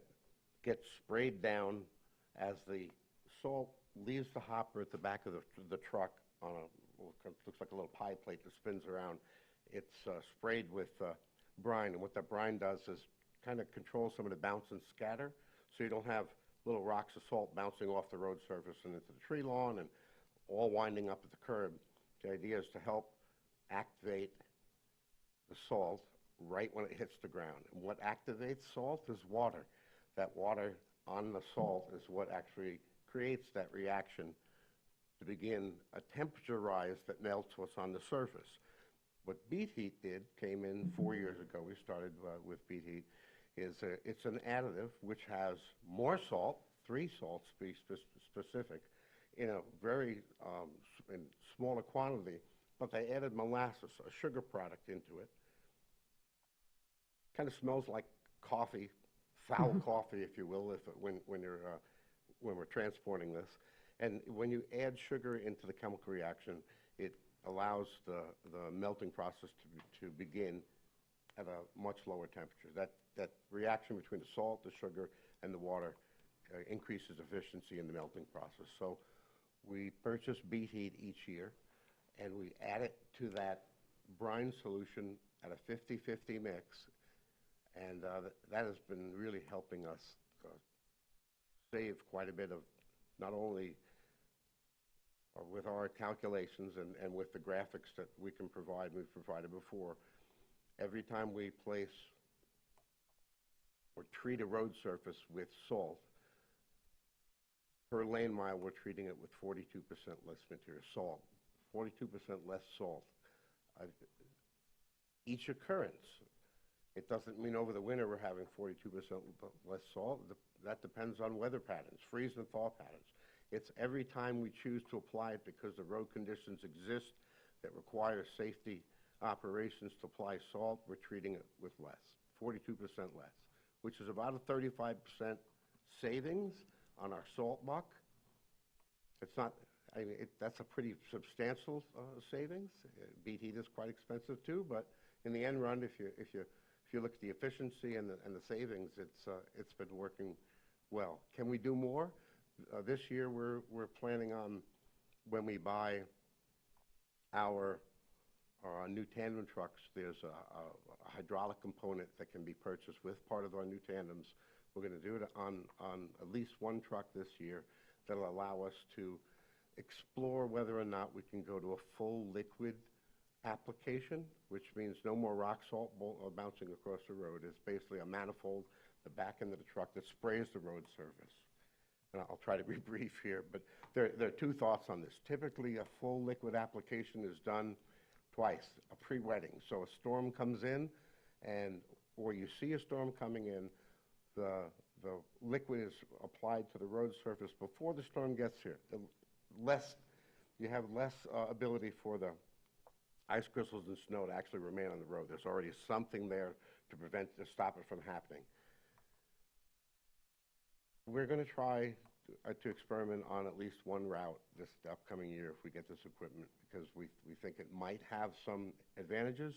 gets sprayed down as the salt leaves the hopper at the back of the truck on looks like a little pie plate that spins around. It's sprayed with brine, and what that brine does is kind of control some of the bounce and scatter, so you don't have little rocks of salt bouncing off the road surface and into the tree lawn and all winding up at the curb. The idea is to help activate the salt right when it hits the ground. And what activates salt is water. That water on the salt is what actually creates that reaction to begin a temperature rise that melts what's on the surface. What beet heat came in 4 years ago, we started with beet heat, it's an additive which has more salt, 3 salts to be specific, in a very in smaller quantity, but they added molasses, a sugar product, into it. Kind of smells like coffee, foul coffee, if you will, when we're transporting this. And when you add sugar into the chemical reaction, it allows the melting process to begin at a much lower temperature. That reaction between the salt, the sugar, and the water increases efficiency in the melting process. So we purchase beet heat each year, and we add it to that brine solution at a 50-50 mix. And that has been really helping us save quite a bit of, not only with our calculations and with the graphics that we can provide, we've provided before. Every time we place or treat a road surface with salt, per lane mile, we're treating it with 42% less material, salt, 42% less salt. Each occurrence. It doesn't mean over the winter we're having 42% less salt. That depends on weather patterns, freeze and thaw patterns. It's every time we choose to apply it because the road conditions exist that require safety operations to apply salt, we're treating it with less, 42% less, which is about a 35% savings on our salt buck. It's not, I mean, that's a pretty substantial savings. Beet heat is quite expensive too, but in the end run, if you look at the efficiency and the savings, it's been working well. Can we do more? This year, we're planning on, when we buy our new tandem trucks, there's a hydraulic component that can be purchased with part of our new tandems. We're going to do it on at least one truck this year that'll allow us to explore whether or not we can go to a full liquid application, which means no more rock salt bouncing across the road. It's basically a manifold, the back end of the truck that sprays the road surface. And I'll try to be brief here, but there are two thoughts on this. Typically, a full liquid application is done twice, a pre-wetting. So a storm comes in, or you see a storm coming in, the liquid is applied to the road surface before the storm gets here, you have less ability for the ice crystals and snow to actually remain on the road. There's already something there to stop it from happening. We're going to try to experiment on at least one route this upcoming year if we get this equipment, because we think it might have some advantages.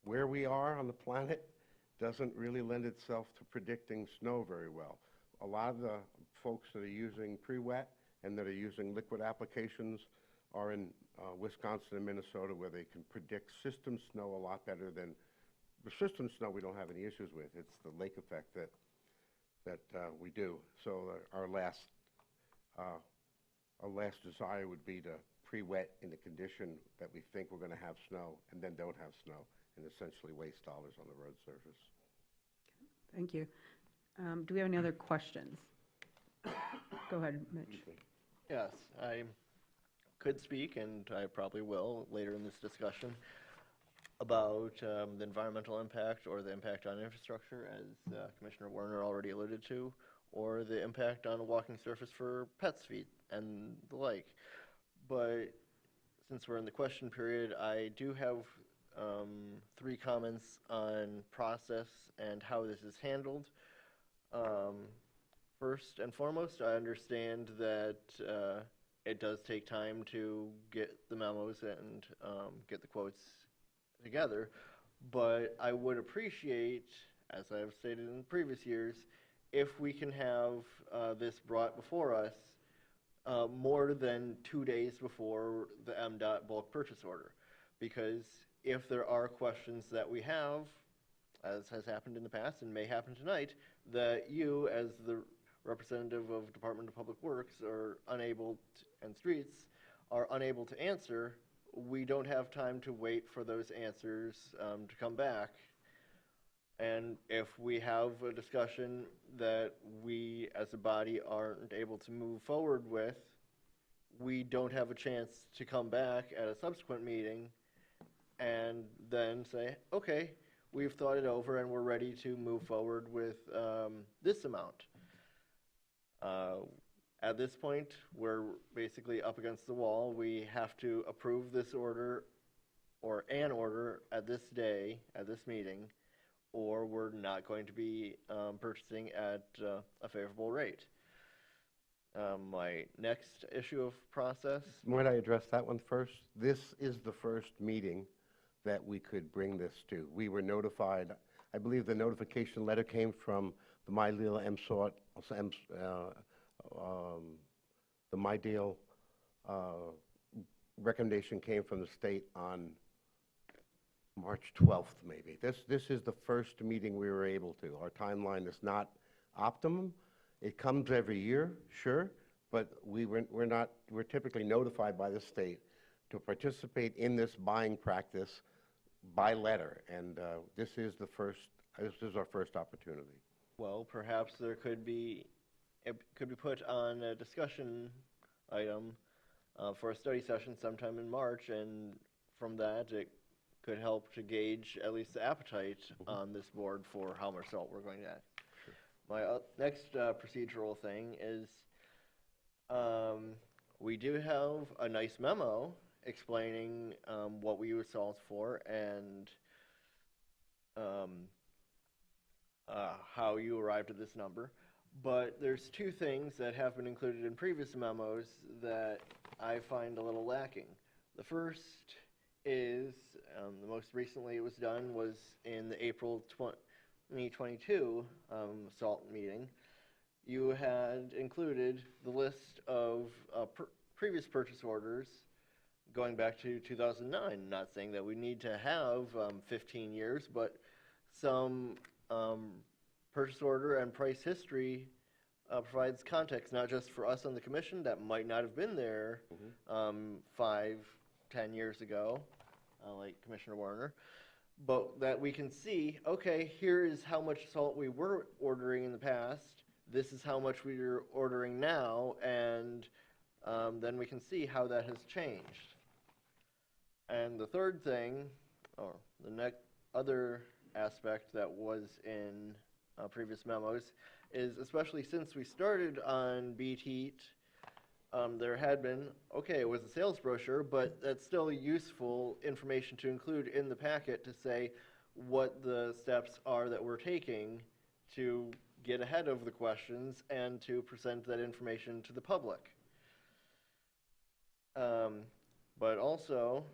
Where we are on the planet doesn't really lend itself to predicting snow very well. A lot of the folks that are using pre-wet and that are using liquid applications are in Wisconsin and Minnesota, where they can predict system snow a lot better than the system snow. We don't have any issues with. It's the lake effect that we do. So our last desire would be to pre-wet in the condition that we think we're going to have snow, and then don't have snow, and essentially waste dollars on the road surface. Thank you. Do we have any other questions? Go ahead, Mitch. Yes, I could speak, and I probably will later in this discussion, about the environmental impact or the impact on infrastructure, as Commissioner Werner already alluded to, or the impact on a walking surface for pets' feet and the like. But since we're in the question period, I do have 3 comments on process and how this is handled. First and foremost, I understand that it does take time to get the memos and get the quotes together, but I would appreciate, as I've stated in previous years, if we can have this brought before us more than 2 days before the MDOT bulk purchase order. Because if there are questions that we have, as has happened in the past and may happen tonight, that you, as the representative of Department of Public Works, are unable to, and Streets, are unable to answer, we don't have time to wait for those answers to come back. And if we have a discussion that we as a body aren't able to move forward with, we don't have a chance to come back at a subsequent meeting and then say, okay, we've thought it over and we're ready to move forward with this amount. At this point, we're basically up against the wall. We have to approve this order or an order at this day, at this meeting, or we're not going to be purchasing at a favorable rate. My next issue of process. Might I address that one first? This is the first meeting that we could bring this to. We were notified, I believe the notification letter came from the MyDeal MSOT, the MyDeal recommendation came from the state on March 12th, maybe. This is the first meeting we were able to. Our timeline is not optimum. It comes every year, sure, but we're typically notified by the state to participate in this buying practice by letter, and this is our first opportunity. Well, perhaps it could be put on a discussion item for a study session sometime in March, and from that it could help to gauge at least the appetite on this board for how much salt we're going to add. Sure. My next procedural thing is we do have a nice memo explaining what we use salt for and how you arrived at this number. But there's 2 things that have been included in previous memos that I find a little lacking. The first is, the most recently it was done was in the April 2022 SALT meeting. You had included the list of previous purchase orders going back to 2009. Not saying that we need to have 15 years, but some purchase order and price history provides context, not just for us on the commission that might not have been there 5, 10 years ago, like Commissioner Werner, but that we can see, okay, here is how much salt we were ordering in the past, this is how much we are ordering now, and then we can see how that has changed. And the third thing, or the next other aspect that was in previous memos, is especially since we started on Beat Heat, there had been, okay, it was a sales brochure, but that's still useful information to include in the packet to say what the steps are that we're taking to get ahead of the questions and to present that information to the public. But also,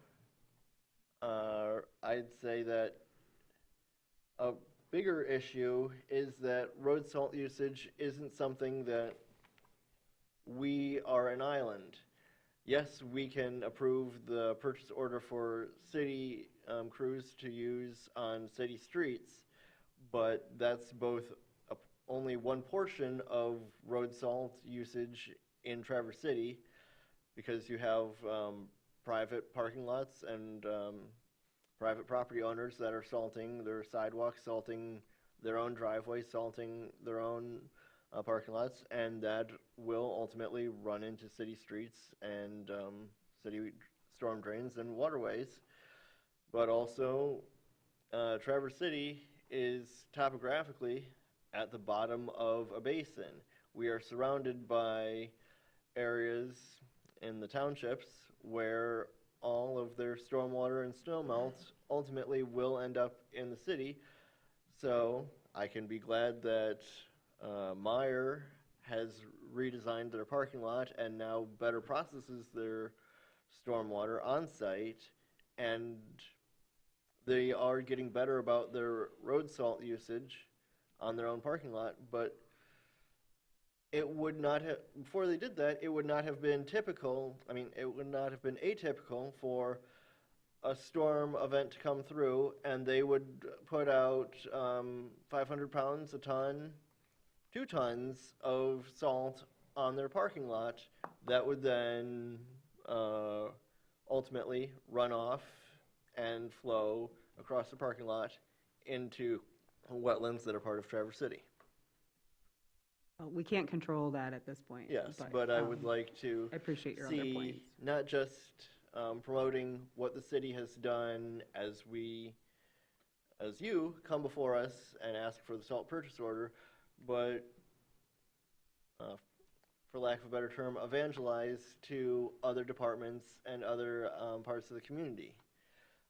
I'd say that a bigger issue is that road salt usage isn't something that we are an island. Yes, we can approve the purchase order for city crews to use on city streets, but that's both only one portion of road salt usage in Traverse City, because you have private parking lots and private property owners that are salting their sidewalks, salting their own driveways, salting their own parking lots, and that will ultimately run into city streets and city storm drains and waterways. But also, Traverse City is topographically at the bottom of a basin. We are surrounded by areas in the townships where all of their stormwater and snowmelt ultimately will end up in the city. So I can be glad that Meyer has redesigned their parking lot and now better processes their stormwater on site, and they are getting better about their road salt usage on their own parking lot. But it would not have, before they did that, it would not have been typical, it would not have been atypical for a storm event to come through and they would put out 500 pounds, a ton, 2 tons of salt on their parking lot that would then ultimately run off and flow across the parking lot into wetlands that are part of Traverse City. We can't control that at this point. Yes, but I would like to I appreciate your other see points. not just promoting what the city has done as you come before us and ask for the salt purchase order, but for lack of a better term, evangelize to other departments and other parts of the community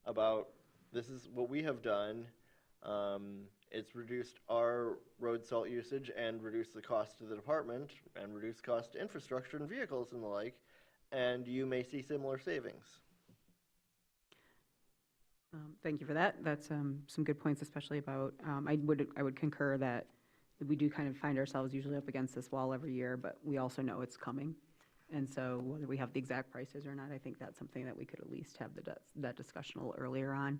about this is what we have done. It's reduced our road salt usage and reduced the cost to the department and reduced cost to infrastructure and vehicles and the like, and you may see similar savings. Thank you for that. That's some good points, especially about, I would concur that we do kind of find ourselves usually up against this wall every year, but we also know it's coming. And so whether we have the exact prices or not, I think that's something that we could at least have that discussion a little earlier on.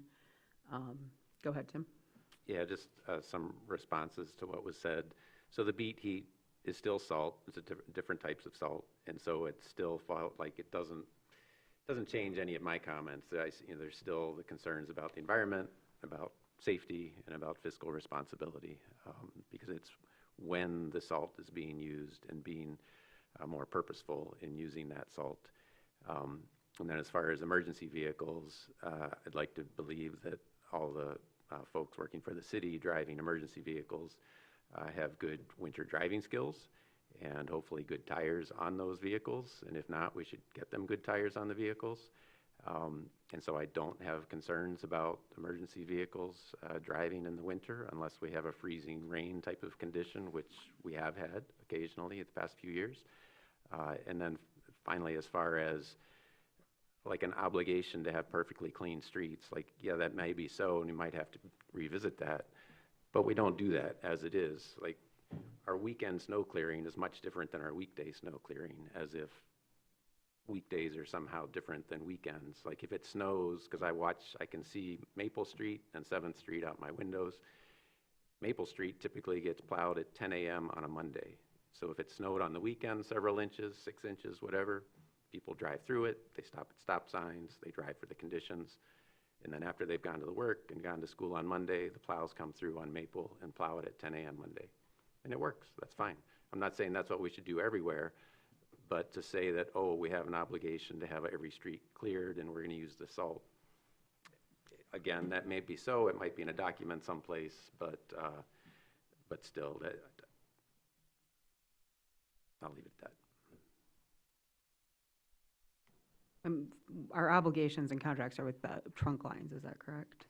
Go ahead, Tim. Yeah, just some responses to what was said. So the Beat Heat is still salt. It's different types of salt, and so it's still it doesn't change any of my comments. There's still the concerns about the environment, about safety, and about fiscal responsibility, because it's when the salt is being used and being more purposeful in using that salt. And then as far as emergency vehicles, I'd like to believe that all the folks working for the city driving emergency vehicles have good winter driving skills and hopefully good tires on those vehicles. And if not, we should get them good tires on the vehicles. And so I don't have concerns about emergency vehicles driving in the winter unless we have a freezing rain type of condition, which we have had occasionally the past few years. And then finally, as far as like an obligation to have perfectly clean streets, yeah, that may be so, and you might have to revisit that, but we don't do that as it is. Like, our weekend snow clearing is much different than our weekday snow clearing, as if weekdays are somehow different than weekends. Like, if it snows, because I can see Maple Street and 7th Street out my windows. Maple Street typically gets plowed at 10 a.m. on a Monday. So if it snowed on the weekend, several inches, 6 inches, whatever, people drive through it, they stop at stop signs, they drive for the conditions, and then after they've gone to the work and gone to school on Monday, the plows come through on Maple and plow it at 10 a.m. Monday. And it works, that's fine. I'm not saying that's what we should do everywhere, but to say that, oh, we have an obligation to have every street cleared and we're going to use the salt, again, that may be so, it might be in a document someplace, but but still, I'll leave it at that. Our obligations and contracts are with the trunk lines, is that correct?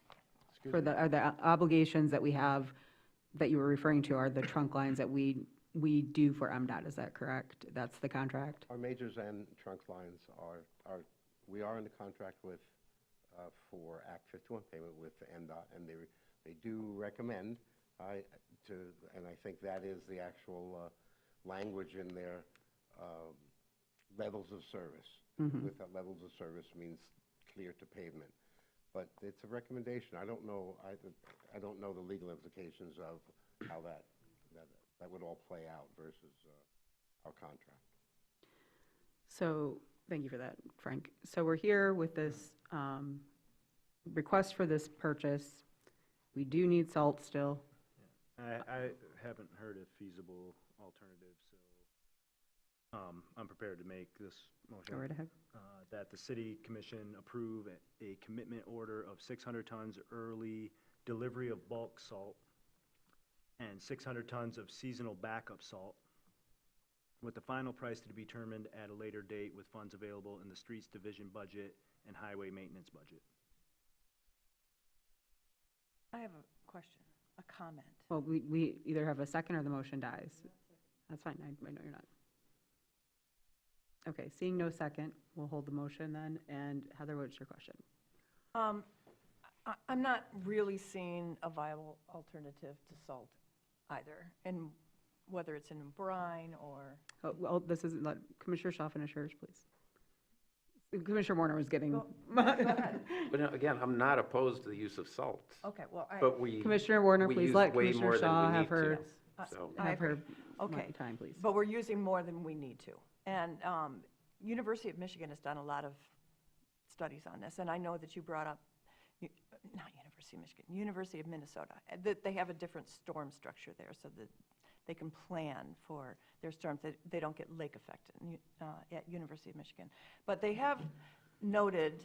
Excuse For me? are the obligations that we have, that you were referring to, are the trunk lines that we do for MDOT, is that correct? That's the contract? Our majors and trunk lines we are in the contract with, for Act 51 payment with NDOT, and they do recommend, and I think that is the actual language in their levels of service. With that levels of service means clear to pavement. But it's a recommendation. I don't know the legal implications of how that would all play out versus our contract. So, thank you for that, Frank. So we're here with this request for this purchase. We do need salt still. I haven't heard a feasible alternative, so I'm prepared to make this motion. Go right ahead. That the city commission approve a commitment order of 600 tons early delivery of bulk salt and 600 tons of seasonal backup salt, with the final price to be determined at a later date with funds available in the streets division budget and highway maintenance budget. I have a question, a comment. Well, we either have a second or the motion dies. That's fine, I know you're not. Okay, seeing no second, we'll hold the motion then. And Heather, what's your question? I'm not really seeing a viable alternative to salt either, and whether it's in brine or. Oh, well, this isn't, let Commissioner Shaw finish hers, please. Commissioner Warner was getting. Go ahead. But again, I'm not opposed to the use of salt. Okay, well, But we. Commissioner Warner, we please use let way Commissioner more than Shaw we have need to. her, So, I have her agree. Okay. time, please. But we're using more than we need to. And University of Michigan has done a lot of studies on this, and I know that you brought up, not University of Michigan, University of Minnesota, that they have a different storm structure there so that they can plan for their storms, that they don't get lake effect at University of Michigan. But they have noted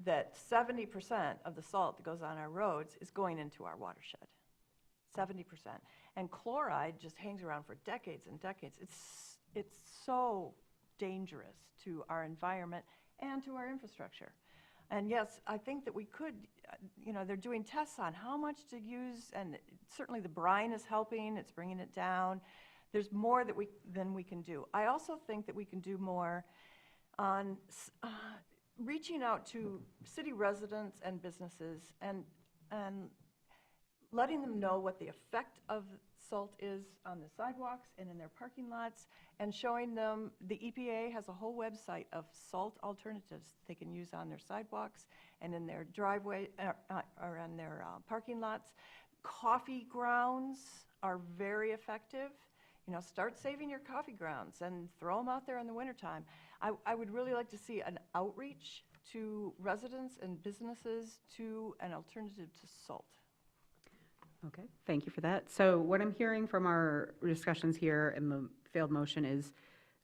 that 70% of the salt that goes on our roads is going into our watershed. 70%. And chloride just hangs around for decades and decades. It's so dangerous to our environment and to our infrastructure. And yes, I think that we could, they're doing tests on how much to use, and certainly the brine is helping, it's bringing it down. There's more than we can do. I also think that we can do more on reaching out to city residents and businesses and letting them know what the effect of salt is on the sidewalks and in their parking lots, and showing them the EPA has a whole website of salt alternatives they can use on their sidewalks and in their driveway or in their parking lots. Coffee grounds are very effective. Start saving your coffee grounds and throw them out there in the wintertime. I would really like to see an outreach to residents and businesses to an alternative to salt. Okay, thank you for that. So what I'm hearing from our discussions here in the failed motion is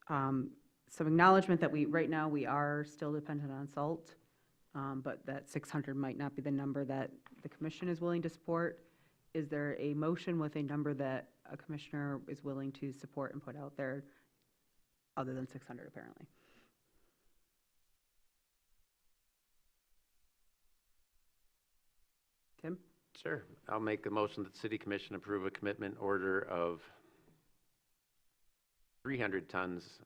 some acknowledgement that right now we are still dependent on salt, but that 600 might not be the number that the commission is willing to support. Is there a motion with a number that a commissioner is willing to support and put out there other than 600 apparently? Tim? Sure. I'll make a motion that the city commission approve a commitment order of 300 tons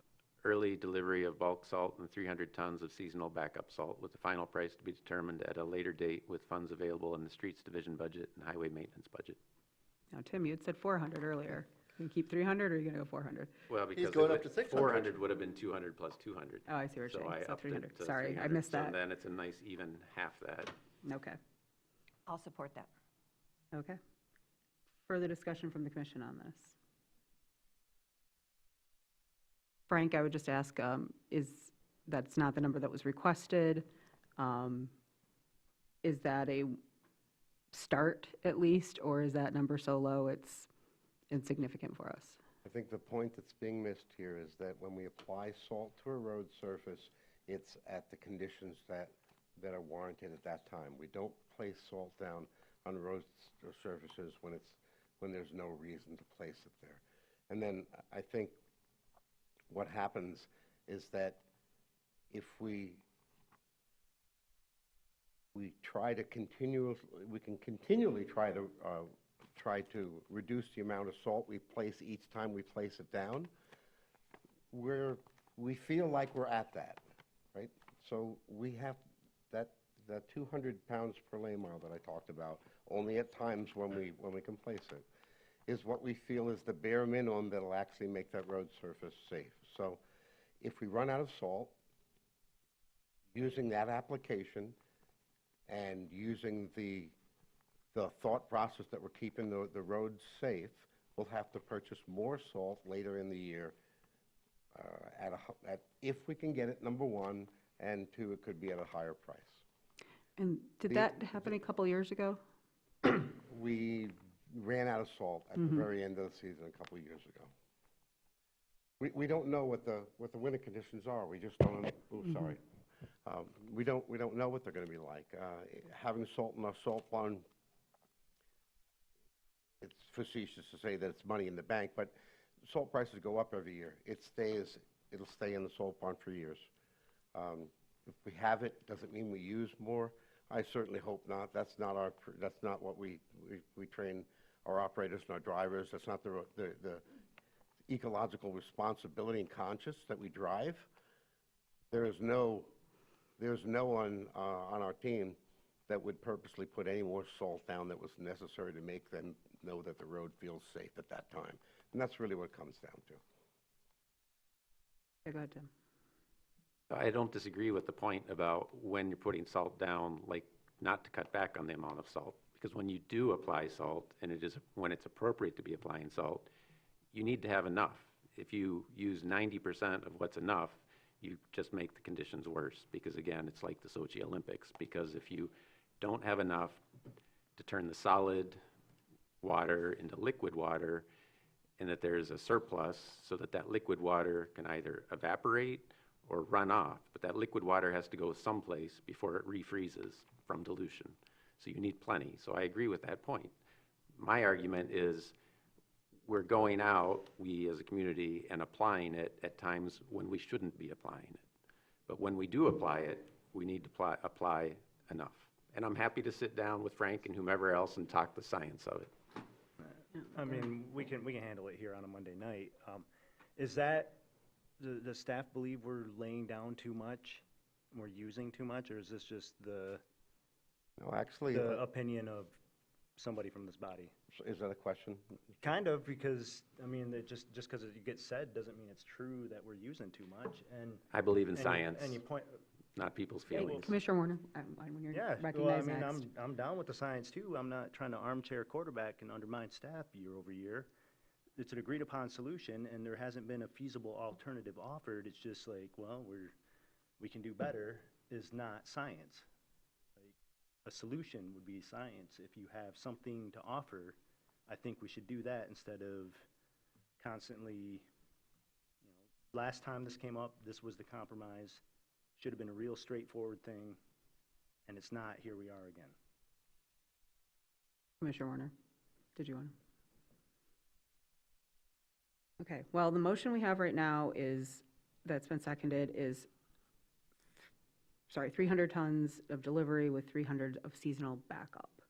early delivery of bulk salt and 300 tons of seasonal backup salt, with the final price to be determined at a later date with funds available in the streets division budget and highway maintenance budget. Now, Tim, you had said 400 earlier. You keep 300 or are you going to go 400? Well, because going up to 600. 400 would have been 200 plus 200. Oh, I see what you're saying. So I So upped it 300. to Sorry, I 300. missed that. So then it's a nice even half that. Okay, I'll support that. okay. Further discussion from the commission on this? Frank, I would just ask, that's not the number that was requested. Is that a start at least, or is that number so low it's insignificant for us? I think the point that's being missed here is that when we apply salt to a road surface, it's at the conditions that are warranted at that time. We don't place salt down on road surfaces when it's when there's no reason to place it there. And then I think what happens is that if we try to we can continually try to reduce the amount of salt we place each time we place it down, we feel like we're at that, right? So we have that 200 pounds per lane mile that I talked about, only at times when we can place it, is what we feel is the bare minimum that'll actually make that road surface safe. So if we run out of salt, using that application and using the thought process that we're keeping the roads safe, we'll have to purchase more salt later in the year if we can get it, number one, and two, it could be at a higher price. And did that happen a couple years ago? We ran out of salt at the very end of the season a couple of years ago. We don't know what the winter conditions are. We just don't know. Oh, sorry. We don't know what they're going to be like. Having salt in our salt barn, it's facetious to say that it's money in the bank, but salt prices go up every year. It'll stay in the salt barn for years. If we have it, does it mean we use more? I certainly hope not. That's not what we train our operators and our drivers. That's not the ecological responsibility and conscience that we drive. There's no one on our team that would purposely put any more salt down that was necessary to make them know that the road feels safe at that time. And that's really what it comes down to. Yeah, go ahead, Tim. I don't disagree with the point about when you're putting salt down, like not to cut back on the amount of salt. Because when you do apply salt, and when it's appropriate to be applying salt, you need to have enough. If you use 90% of what's enough, you just make the conditions worse. Because again, it's like the Sochi Olympics. Because if you don't have enough to turn the solid water into liquid water, and that there's a surplus so that liquid water can either evaporate or run off, but that liquid water has to go someplace before it refreezes from dilution. So you need plenty. So I agree with that point. My argument is we're going out, we as a community, and applying it at times when we shouldn't be applying it. But when we do apply it, we need to apply enough. And I'm happy to sit down with Frank and whomever else and talk the science of it. I mean, we can handle it here on a Monday night. Is that, the staff believe we're laying down too much, we're using too much, or is this just the opinion of somebody from this body? Is that a question? Kind of, because, I mean, just because it gets said doesn't mean it's true that we're using too much. And I believe in science, and you point, not people's feelings. Commissioner Warner, when you're recognized next. I mean, I'm down with the science too. I'm not trying to armchair quarterback and undermine staff year over year. It's an agreed upon solution, and there hasn't been a feasible alternative offered. It's just like, well, we can do better is not science. Like, a solution would be science. If you have something to offer, I think we should do that instead of constantly, last time this came up, this was the compromise. Should have been a real straightforward thing, and it's not. Here we are again. Commissioner Warner, did you want to? Okay, well, the motion we have right now that's been seconded is, 300 tons of delivery with 300 of seasonal backup.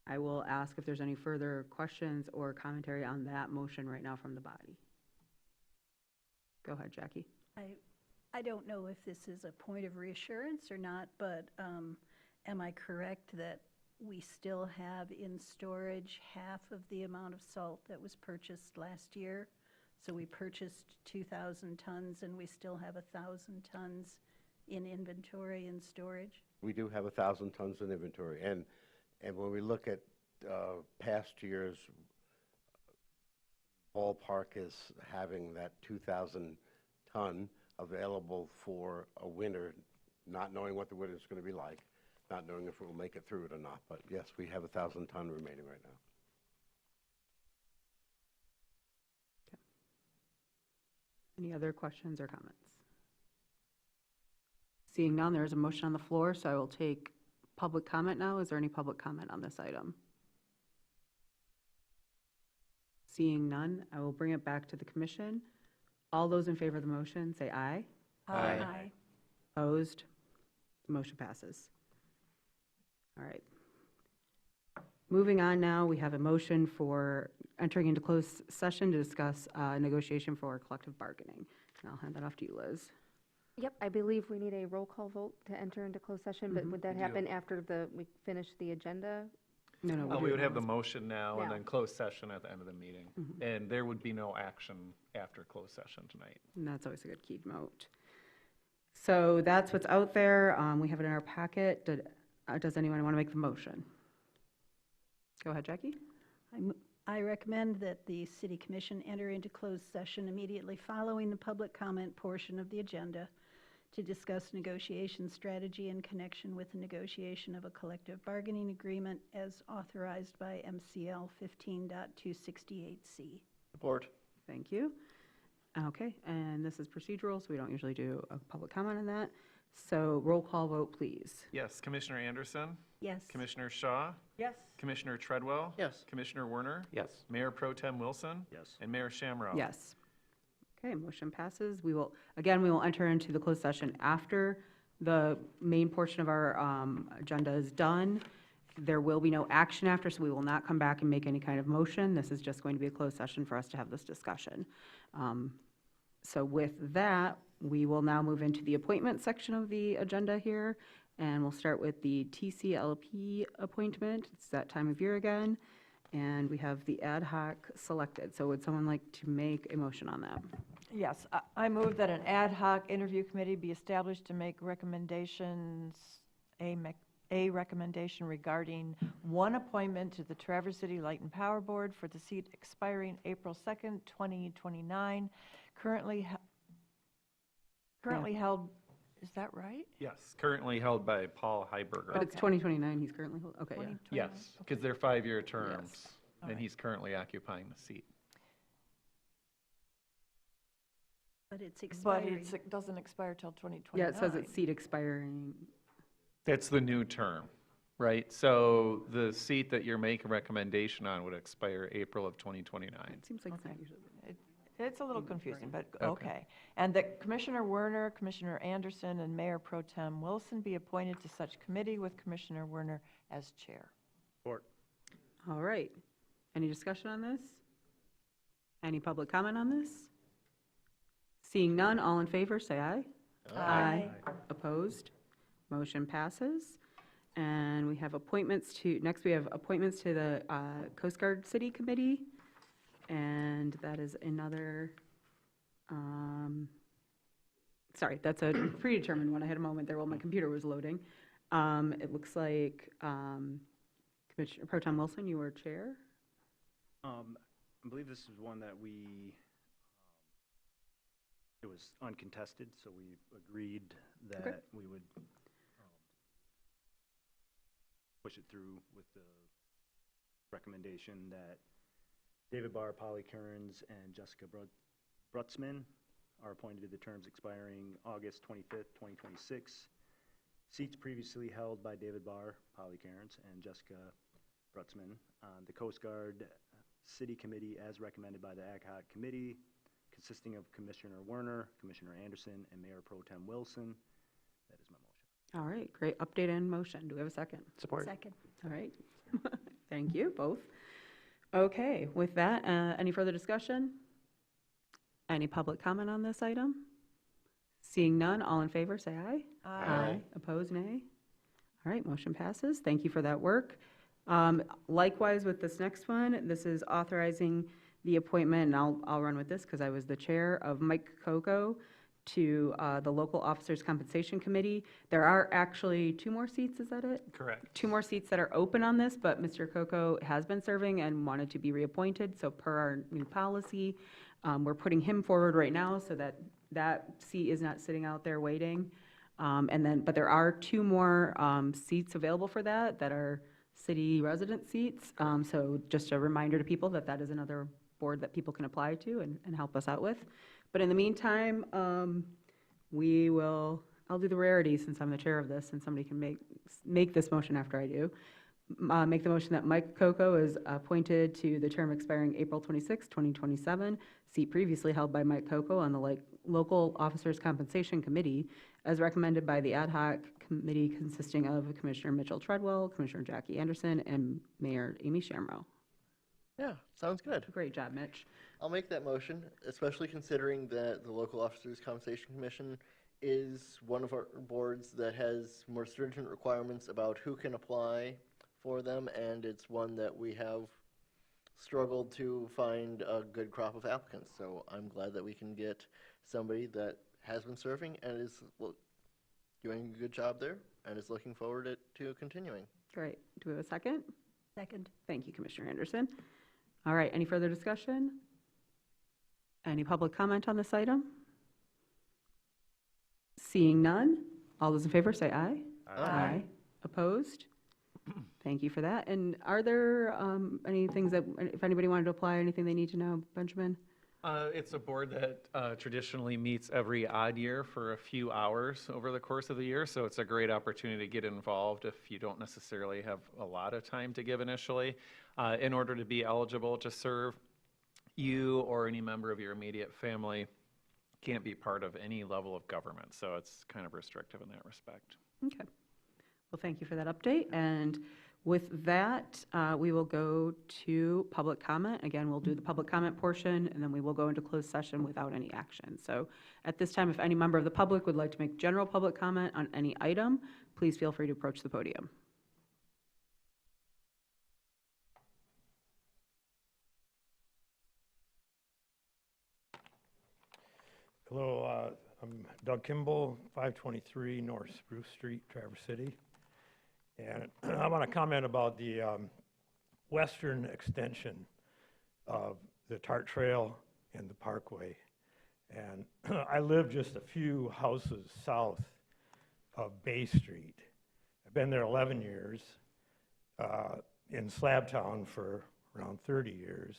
I will ask if there's any further questions or commentary on that motion right now from the body. Go ahead, Jackie. I don't know if this is a point of reassurance or not, but am I correct that we still have in storage half of the amount of salt that was purchased last year? So we purchased 2,000 tons and we still have 1,000 tons in inventory and storage? We do have 1,000 tons in inventory. And when we look at past years, ballpark is having that 2,000 ton available for a winter, not knowing what the winter is going to be like, not knowing if we'll make it through it or not. But yes, we have 1,000 ton remaining right now. Okay. Any other questions or comments? Seeing none, there is a motion on the floor, so I will take public comment now. Is there any public comment on this item? Seeing none, I will bring it back to the commission. All those in favor of the motion, say aye. Aye. Opposed? The motion passes. All right. Moving on now, we have a motion for entering into closed session to discuss negotiation for collective bargaining. And I'll hand that off to you, Liz. Yep, I believe we need a roll call vote to enter into closed session, but would that We do. happen after we finish the agenda? No, We would have the motion now and Now. then closed session at the end of the meeting. And there would be no action after closed session tonight. And that's always a good key note. So that's what's out there. We have it in our packet. Does anyone want to make the motion? Go ahead, Jackie. I recommend that the city commission enter into closed session immediately following the public comment portion of the agenda to discuss negotiation strategy in connection with the negotiation of a collective bargaining agreement as authorized by MCL 15.268C. Support. Thank you. Okay, and this is procedural, so we don't usually do a public comment on that. So roll call vote, please. Yes, Commissioner Anderson, Yes. Commissioner Shaw, Yes. Commissioner Treadwell. Yes. Commissioner Werner, Yes. Mayor Pro Tem Wilson, Yes. and Mayor Shamrow. Yes. Okay, motion passes. We will enter into the closed session after the main portion of our agenda is done. There will be no action after, so we will not come back and make any kind of motion. This is just going to be a closed session for us to have this discussion. So with that, we will now move into the appointment section of the agenda here, and we'll start with the TCLP appointment. It's that time of year again, and we have the ad hoc selected. So would someone like to make a motion on that? Yes, I move that an ad hoc interview committee be established to make recommendations, a recommendation regarding one appointment to the Traverse City Light and Power Board for the seat expiring April 2nd, 2029, currently held, is that right? Yes, currently held by Paul Heiberger. But it's 2029, he's currently, okay, yeah. 2029? Yes, because they're 5-year terms, Yes. All and right. he's currently occupying the seat. But it's But expiring. it doesn't expire till 2029. Yeah, it says it's seat expiring. That's the new term, right? So the seat that you're making a recommendation on would expire April of 2029. It seems like it's not usually. It's a little confusing, but Okay. okay. And that Commissioner Werner, Commissioner Anderson, and Mayor Pro Tem Wilson be appointed to such committee with Commissioner Werner as chair. Support. All right. Any discussion on this? Any public comment on this? Seeing none, all in favor, say aye. Aye. Opposed? Motion passes. And we have appointments to, next we have appointments to the Coast Guard City Committee. And that is another, sorry, that's a predetermined one. I had a moment there while my computer was loading. It looks like Commissioner Pro Tem Wilson, you were chair? I believe this is one that it was uncontested, so we agreed that we would push it through with the recommendation that David Barr, Polly Kearns, and Jessica Brutzman are appointed to the terms expiring August 25th, 2026. Seats previously held by David Barr, Polly Kearns, and Jessica Brutzman on the Coast Guard City Committee as recommended by the Ad hoc Committee, consisting of Commissioner Werner, Commissioner Anderson, and Mayor Pro Tem Wilson. That is my motion. All right, great update and motion. Do we have a second? Support. Second. All right. Thank you, both. Okay, with that, any further discussion? Any public comment on this item? Seeing none, all in favor, say aye. Aye. Opposed, nay? All right, motion passes. Thank you for that work. Likewise, with this next one, this is authorizing the appointment, and I'll run with this because I was the chair, of Mike Coco to the Local Officers Compensation Committee. There are actually 2 more seats, is that it? Correct. 2 more seats that are open on this, but Mr. Coco has been serving and wanted to be reappointed, so per our new policy, we're putting him forward right now so that that seat is not sitting out there waiting. But there are 2 more seats available for that are city resident seats. So just a reminder to people that that is another board that people can apply to and help us out with. But in the meantime, I'll do the rarity since I'm the chair of this and somebody can make this motion after I do. Make the motion that Mike Coco is appointed to the term expiring April 26, 2027, seat previously held by Mike Coco on the Local Officers Compensation Committee, as recommended by the ad hoc committee consisting of Commissioner Mitchell Treadwell, Commissioner Jackie Anderson, and Mayor Amy Shamrow. Yeah, sounds good. Great job, Mitch. I'll make that motion, especially considering that the Local Officers Compensation Commission is one of our boards that has more stringent requirements about who can apply for them, and it's one that we have struggled to find a good crop of applicants. So I'm glad that we can get somebody that has been serving and is doing a good job there and is looking forward to continuing. Great. Do we have a second? Second. Thank you, Commissioner Anderson. All right, any further discussion? Any public comment on this item? Seeing none, all those in favor say aye. Aye. Opposed? Thank you for that. And are there any things that, if anybody wanted to apply, anything they need to know, Benjamin? It's a board that traditionally meets every odd year for a few hours over the course of the year, so it's a great opportunity to get involved if you don't necessarily have a lot of time to give initially. In order to be eligible to serve, you or any member of your immediate family can't be part of any level of government, so it's kind of restrictive in that respect. Okay. Well, thank you for that update. And with that, we will go to public comment. Again, we'll do the public comment portion, and then we will go into closed session without any action. So at this time, if any member of the public would like to make general public comment on any item, please feel free to approach the podium. Hello, I'm Doug Kimball, 523 North Spruce Street, Traverse City. And I want to comment about the western extension of the TART Trail and the Parkway. And I live just a few houses south of Bay Street. I've been there 11 years, in Slabtown for around 30 years.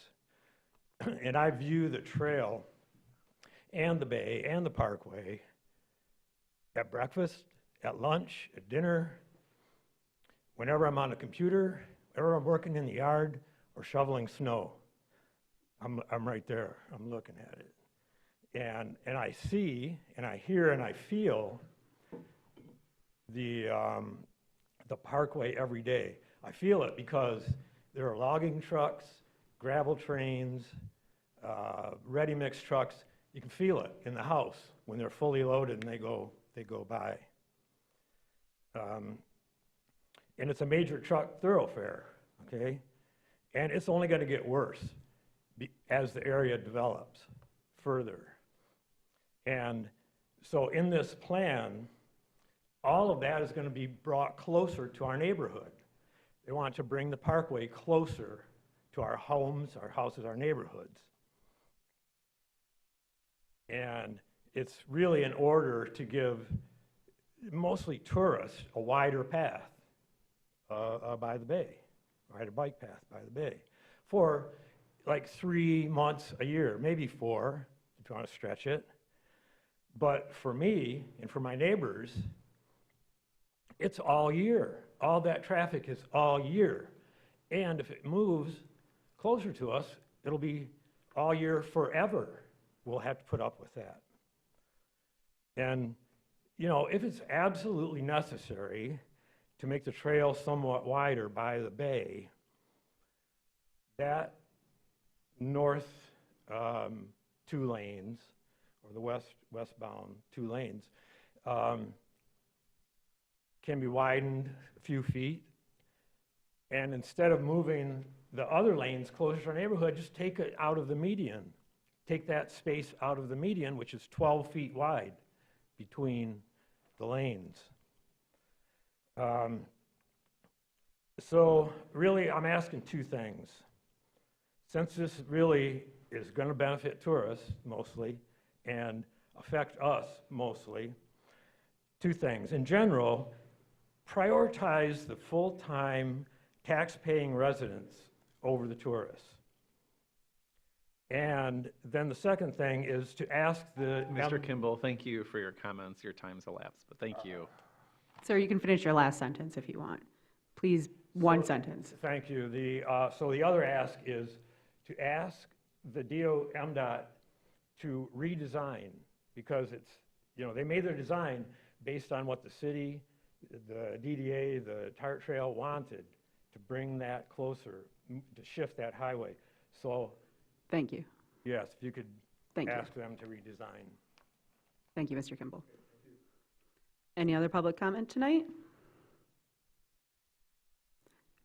And I view the trail and the bay and the parkway at breakfast, at lunch, at dinner, whenever I'm on the computer, whenever I'm working in the yard or shoveling snow. I'm right there, I'm looking at it. And I see, and I hear, and I feel the parkway every day. I feel it because there are logging trucks, gravel trains, ready-mix trucks. You can feel it in the house when they're fully loaded and they go by. And it's a major truck thoroughfare, okay? And it's only going to get worse as the area develops further. And so in this plan, all of that is going to be brought closer to our neighborhood. They want to bring the parkway closer to our homes, our houses, our neighborhoods. And it's really in order to give mostly tourists a wider path by the bay, wider bike path by the bay, for like 3 months a year, maybe 4, if you want to stretch it. But for me and for my neighbors, it's all year. All that traffic is all year. And if it moves closer to us, it'll be all year forever. We'll have to put up with that. And, you know, if it's absolutely necessary to make the trail somewhat wider by the bay, that north 2 lanes, or the westbound 2 lanes, can be widened a few feet. And instead of moving the other lanes closer to our neighborhood, just take it out of the median. Take that space out of the median, which is 12 feet wide between the lanes. So really, I'm asking 2 things. Since this really is going to benefit tourists mostly and affect us mostly, 2 things. In general, prioritize the full-time tax-paying residents over the tourists. And then the second thing is to ask the... Mr. Kimball, thank you for your comments. Your time's elapsed, but thank you. Sir, you can finish your last sentence if you want. Please One sentence. Thank you. So the other ask is to ask the MDOT to redesign, because it's, they made their design based on what the city, the DDA, the Tart Trail wanted, to bring that closer, to shift that highway. So, Thank you. yes, if you could Thank you. ask them to redesign. Thank you, Mr. Kimball. Any other public comment tonight?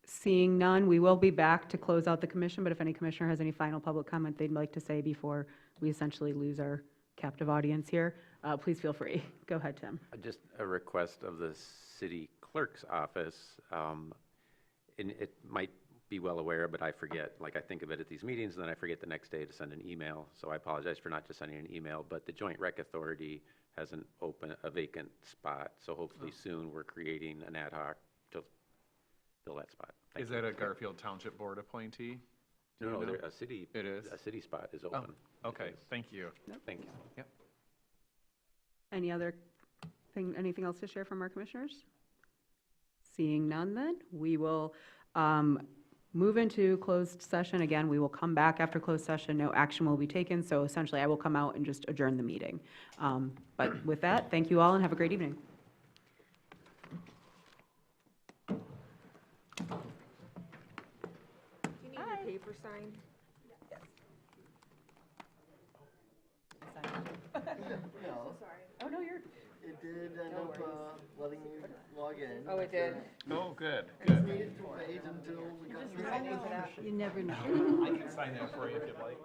Seeing none, we will be back to close out the commission, but if any commissioner has any final public comment they'd like to say before we essentially lose our captive audience here, please feel free. Go ahead, Tim. Just a request of the city clerk's office, and it might be well aware, but I forget, like I think of it at these meetings, and then I forget the next day to send an email, so I apologize for not just sending an email, but the Joint Rec Authority has a vacant spot, so hopefully soon we're creating an ad hoc to fill that spot. Thank Is you. that a Garfield Township Board appointee? Do you No, know? a city. It is? A city spot is Oh, open. okay, thank you. Thank you. Yep. Anything else to share from our commissioners? Seeing none then, we will move into closed session. Again, we will come back after closed session. No action will be taken, so essentially I will come out and just adjourn the meeting. But with that, thank you all and have a great evening. You need your paper signed? No, Oh, no, you're. it did end up letting me log in. Oh, it did? Oh, good, Just needed to wait until we got through. You never know. I can sign that for you if you'd like.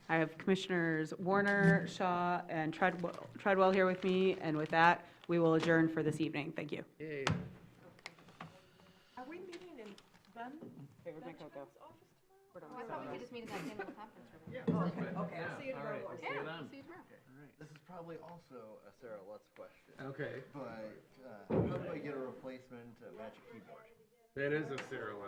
I have Commissioners Warner, Shaw, and Treadwell here with me, and with that, we will adjourn for this evening. Thank you. Yay. Are we meeting in Ben? I thought we could just meet in that same little conference room. Okay, I'll see you tomorrow morning. See you then. See you tomorrow. This is probably also a Sarah Lutz question. Okay. But how do I get a replacement Magic Keyboard? That is a Sarah